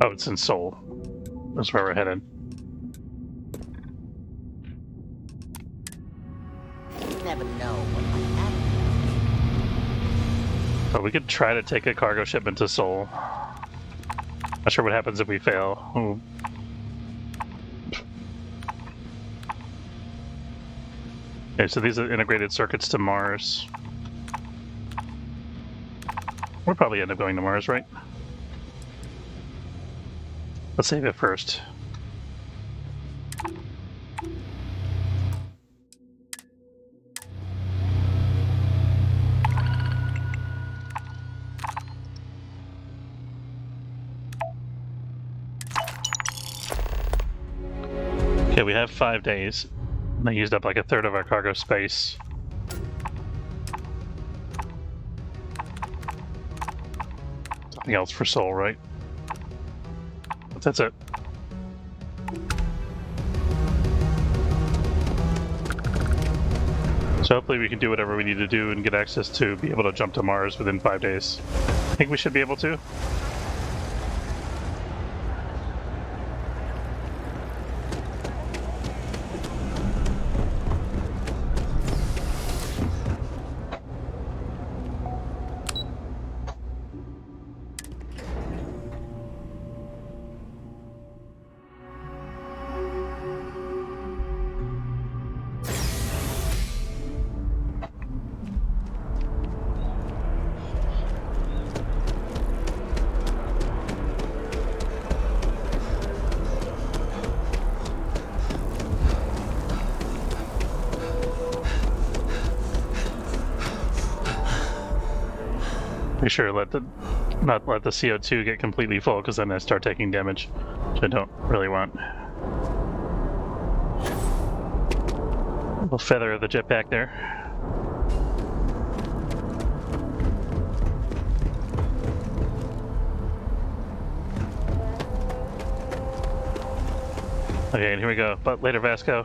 Oh, it's in Seoul. That's where we're headed. You never know what might happen. But we could try to take a cargo shipment to Seoul. Not sure what happens if we fail. Ooh. Okay, so these are integrated circuits to Mars. We'll probably end up going to Mars, right? Let's save it first. Okay, we have 5 days. And I used up like a third of our cargo space. Something else for Sol, right? But that's it. So hopefully we can do whatever we need to do and get access to be able to jump to Mars within 5 days. I think we should be able to. Make sure to not let the CO2 get completely full, because then I start taking damage, which I don't really want. We'll feather the jetpack there. Okay, and here we go. But later, Vasco.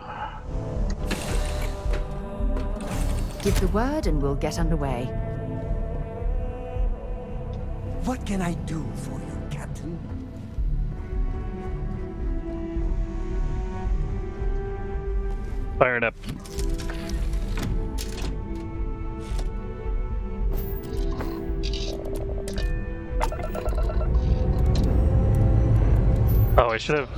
Give the word and we'll get underway. What can I do for you, Captain? Fire it up. Oh, I should have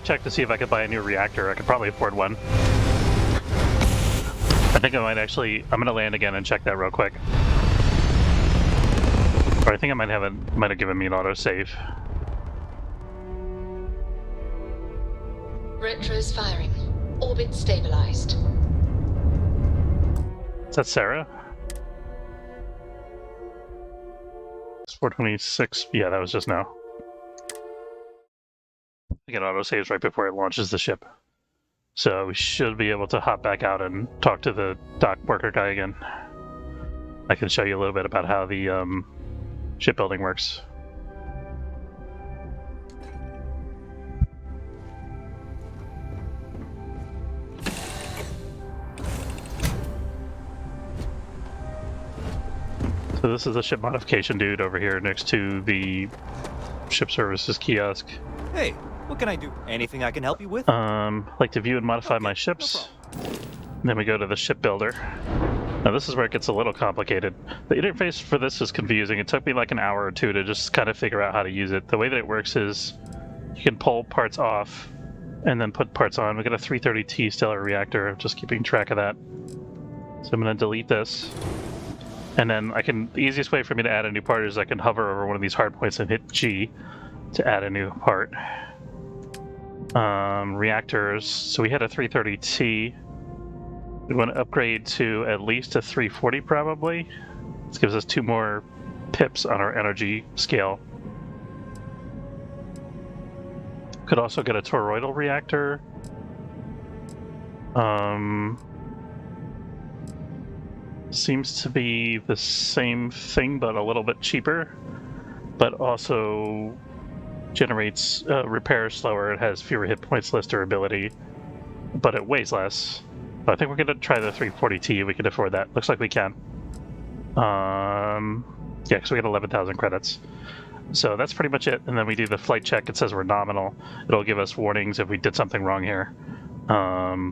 checked to see if I could buy a new reactor. I could probably afford one. I think I might actually. I'm gonna land again and check that real quick. Or I think I might have given me an autosave. Retros firing. Orbit stabilized. Is that Sarah? It's 426. Yeah, that was just now. I get autosaves right before it launches the ship. So we should be able to hop back out and talk to the dock worker guy again. I can show you a little bit about how the shipbuilding works. So this is the ship modification dude over here next to the ship services kiosk. Hey, what can I do? Anything I can help you with? Like to view and modify my ships. Then we go to the shipbuilder. Now this is where it gets a little complicated. The interface for this is confusing. It took me like an hour or two to just kind of figure out how to use it. The way that it works is you can pull parts off and then put parts on. We got a 330T stellar reactor. I'm just keeping track of that. So I'm going to delete this. And then the easiest way for me to add a new part is I can hover over one of these hard points and hit G to add a new part. Reactors. So we had a 330T. We want to upgrade to at least a 340 probably. This gives us 2 more pips on our energy scale. Could also get a toroidal reactor. Seems to be the same thing but a little bit cheaper, but also generates repair slower. It has fewer hit points, less durability, but it weighs less. I think we're going to try the 340T. We can afford that. Looks like we can. Yeah, because we get 11,000 credits. So that's pretty much it. And then we do the flight check. It says we're nominal. It'll give us warnings if we did something wrong here.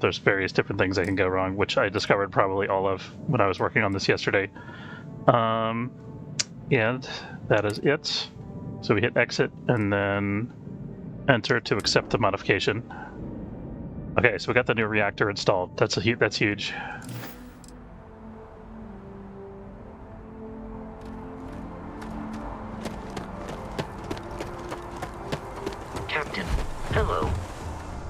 There's various different things that can go wrong, which I discovered probably all of when I was working on this yesterday. And that is it. So we hit exit and then enter to accept the modification. Okay, so we got the new reactor installed. That's huge. Captain, hello.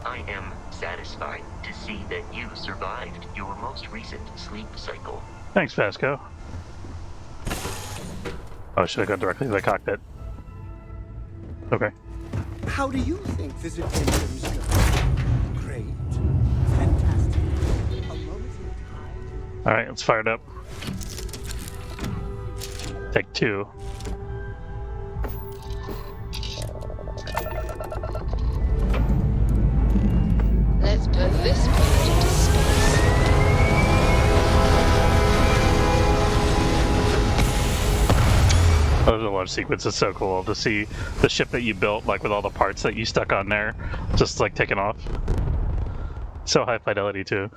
I am satisfied to see that you survived your most recent sleep cycle. Thanks, Vasco. Oh, should I go directly to the cockpit? Okay. How do you think this adventure's going? Great. Fantastic. A moment in time. Alright, let's fire it up. Take 2. Let's put this planet into space. Oh, there's a launch sequence. It's so cool to see the ship that you built, like with all the parts that you stuck on there, just like taking off. So high fidelity too.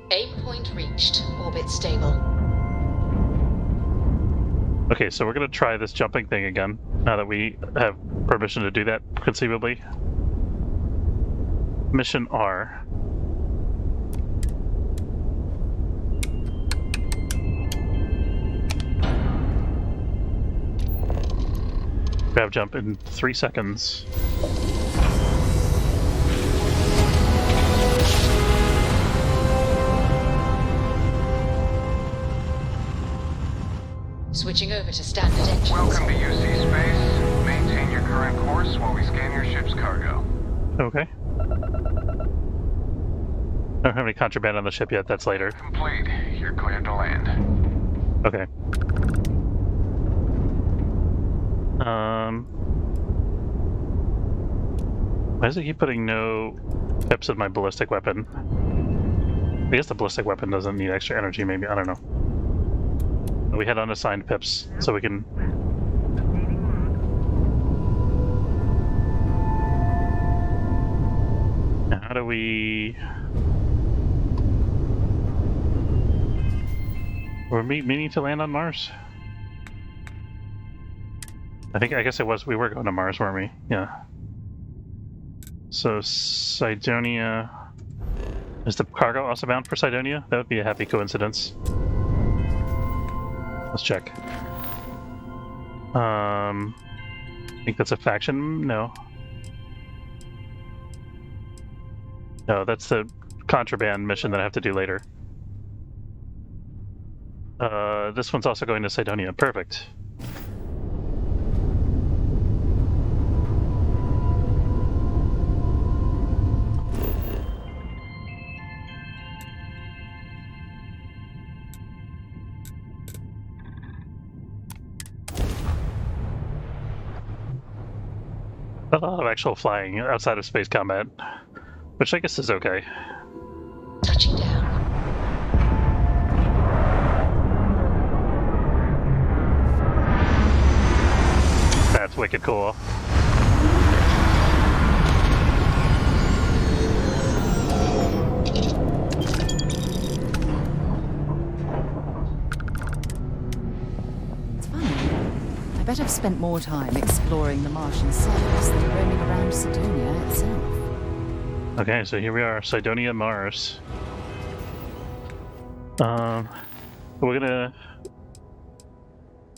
Aim point reached. Orbit stable. Okay, so we're gonna try this jumping thing again, now that we have permission to do that, conceivably. Mission R. Grab jump in 3 seconds. Switching over to standard engines. Welcome to UC Space. Maintain your current course while we scan your ship's cargo. Okay. I don't have any contraband on the ship yet, that's later. Complete. You're cleared to land. Okay. Why does it keep putting no pips in my ballistic weapon? I guess the ballistic weapon doesn't need extra energy, maybe, I don't know. We had unassigned pips, so we can... Now, how do we... Were we meaning to land on Mars? I guess it was, we were going to Mars, weren't we? Yeah. So, Cydonia... Is the cargo also bound for Cydonia? That would be a happy coincidence. Let's check. I think that's a faction? No. No, that's the contraband mission that I have to do later. This one's also going to Cydonia. Perfect. A lot of actual flying outside of space combat, which I guess is okay. Touching down. That's wicked cool. I bet I've spent more time exploring the Martian surface than roaming around Cydonia itself. Okay, so here we are, Cydonia, Mars. We're gonna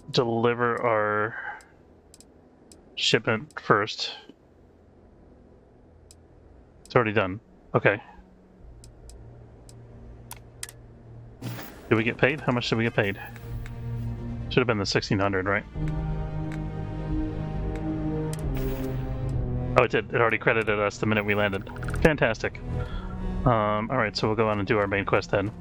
deliver our shipment first. It's already done. Okay. Did we get paid? How much did we get paid? Should have been the 1600, right? Oh, it did. It already credited us the minute we landed. Fantastic. Alright, so we'll go on and do our main quest then.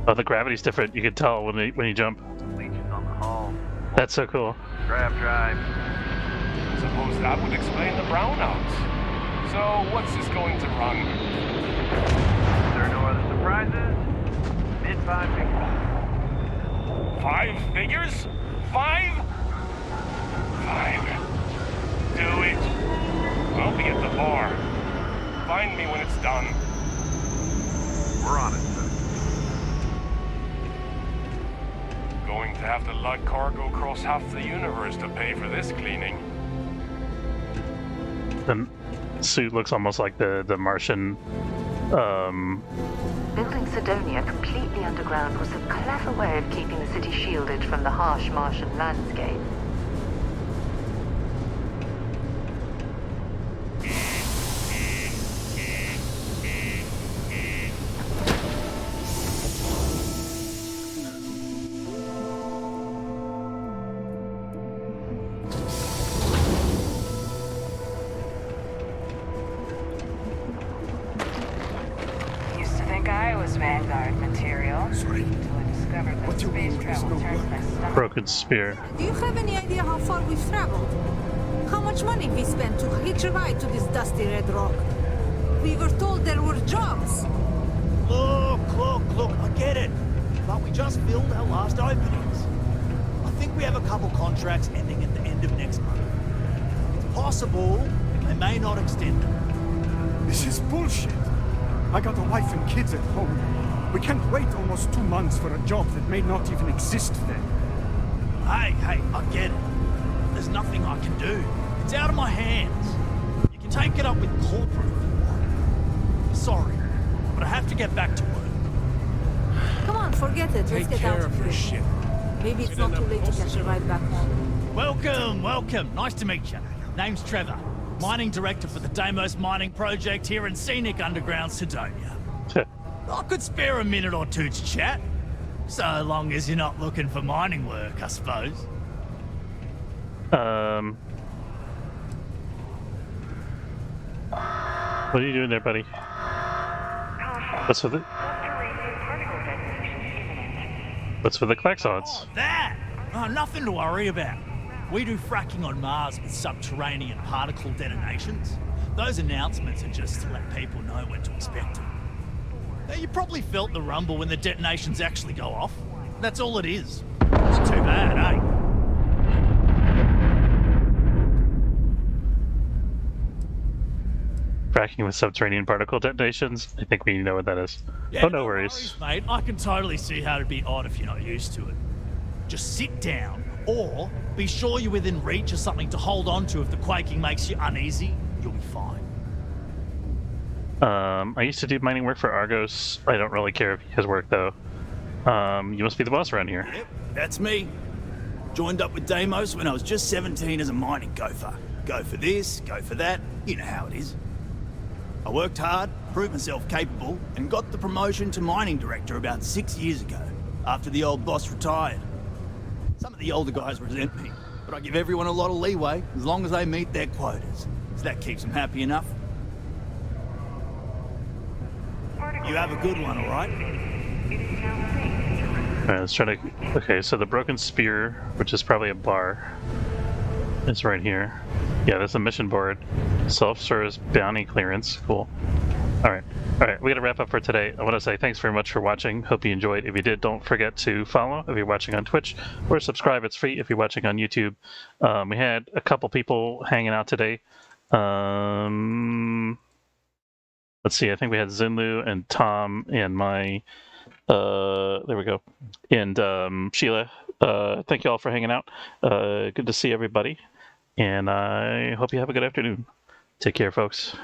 Oh, the gravity's different. You can tell when you jump. Legion on the hull. That's so cool. Grab drive. Suppose that would explain the brownouts. So, what's this going to run? There are no other surprises? Mid 5 figures. 5 figures? 5? 5. Do it. I'll be at the bar. Find me when it's done. We're on it, sir. going to have to lug cargo across half the universe to pay for this cleaning. The suit looks almost like the Martian. Building Sidonia completely underground was a clever way of keeping the city shielded from the harsh Martian landscape. Broken spear. Do you have any idea how far we've traveled? How much money we spent to hitch a ride to this dusty red rock? We were told there were jobs. Look, I get it. But we just filled our last openings. I think we have a couple contracts ending at the end of next month. It's possible they may not extend them. This is bullshit. I got a wife and kids at home. We can't wait almost 2 months for a job that may not even exist then. Hey, I get it. There's nothing I can do. It's out of my hands. You can take it up with corporate if you want. Sorry, but I have to get back to work. Come on, forget it. Let's get out of here. Shit. Maybe it's not too late to catch a ride back home. Welcome. Nice to meet you. Name's Trevor. Mining Director for the Deimos Mining Project here in scenic underground Sidonia. I could spare a minute or two to chat. So long as you're not looking for mining work, I suppose. What are you doing there, buddy? What's with it? What's with the klaxons? Oh, that! Oh, nothing to worry about. We do fracking on Mars with subterranean particle detonations. Those announcements are just to let people know when to expect them. You probably felt the rumble when the detonations actually go off. That's all it is. It's too bad, eh? Fracking with subterranean particle detonations? I think we know what that is. Yeah, oh, no worries. Mate. I can totally see how it'd be odd if you're not used to it. Just sit down, or be sure you're within reach of something to hold on to if the quaking makes you uneasy. You'll be fine. I used to do mining work for Argos. I don't really care if he has work, though. You must be the boss around here. Yep, that's me. Joined up with Deimos when I was just 17 as a mining gopher. Go for this, go for that, you know how it is. I worked hard, proved myself capable, and got the promotion to mining director about 6 years ago, after the old boss retired. Some of the older guys resent me, but I give everyone a lot of leeway as long as they meet their quotas. So that keeps them happy enough. You have a good one, all right? Alright, let's try to... Okay, so the broken spear, which is probably a bar, is right here. Yeah, that's a mission board. Self-service bounty clearance. Cool. Alright, we gotta wrap up for today. I want to say thanks very much for watching. Hope you enjoyed. If you did, don't forget to follow if you're watching on Twitch, or subscribe. It's free if you're watching on YouTube. We had a couple people hanging out today. Let's see, I think we had Zinlu and Tom and my, there we go, and Sheila. Thank you all for hanging out. Good to see everybody, and I hope you have a good afternoon. Take care, folks.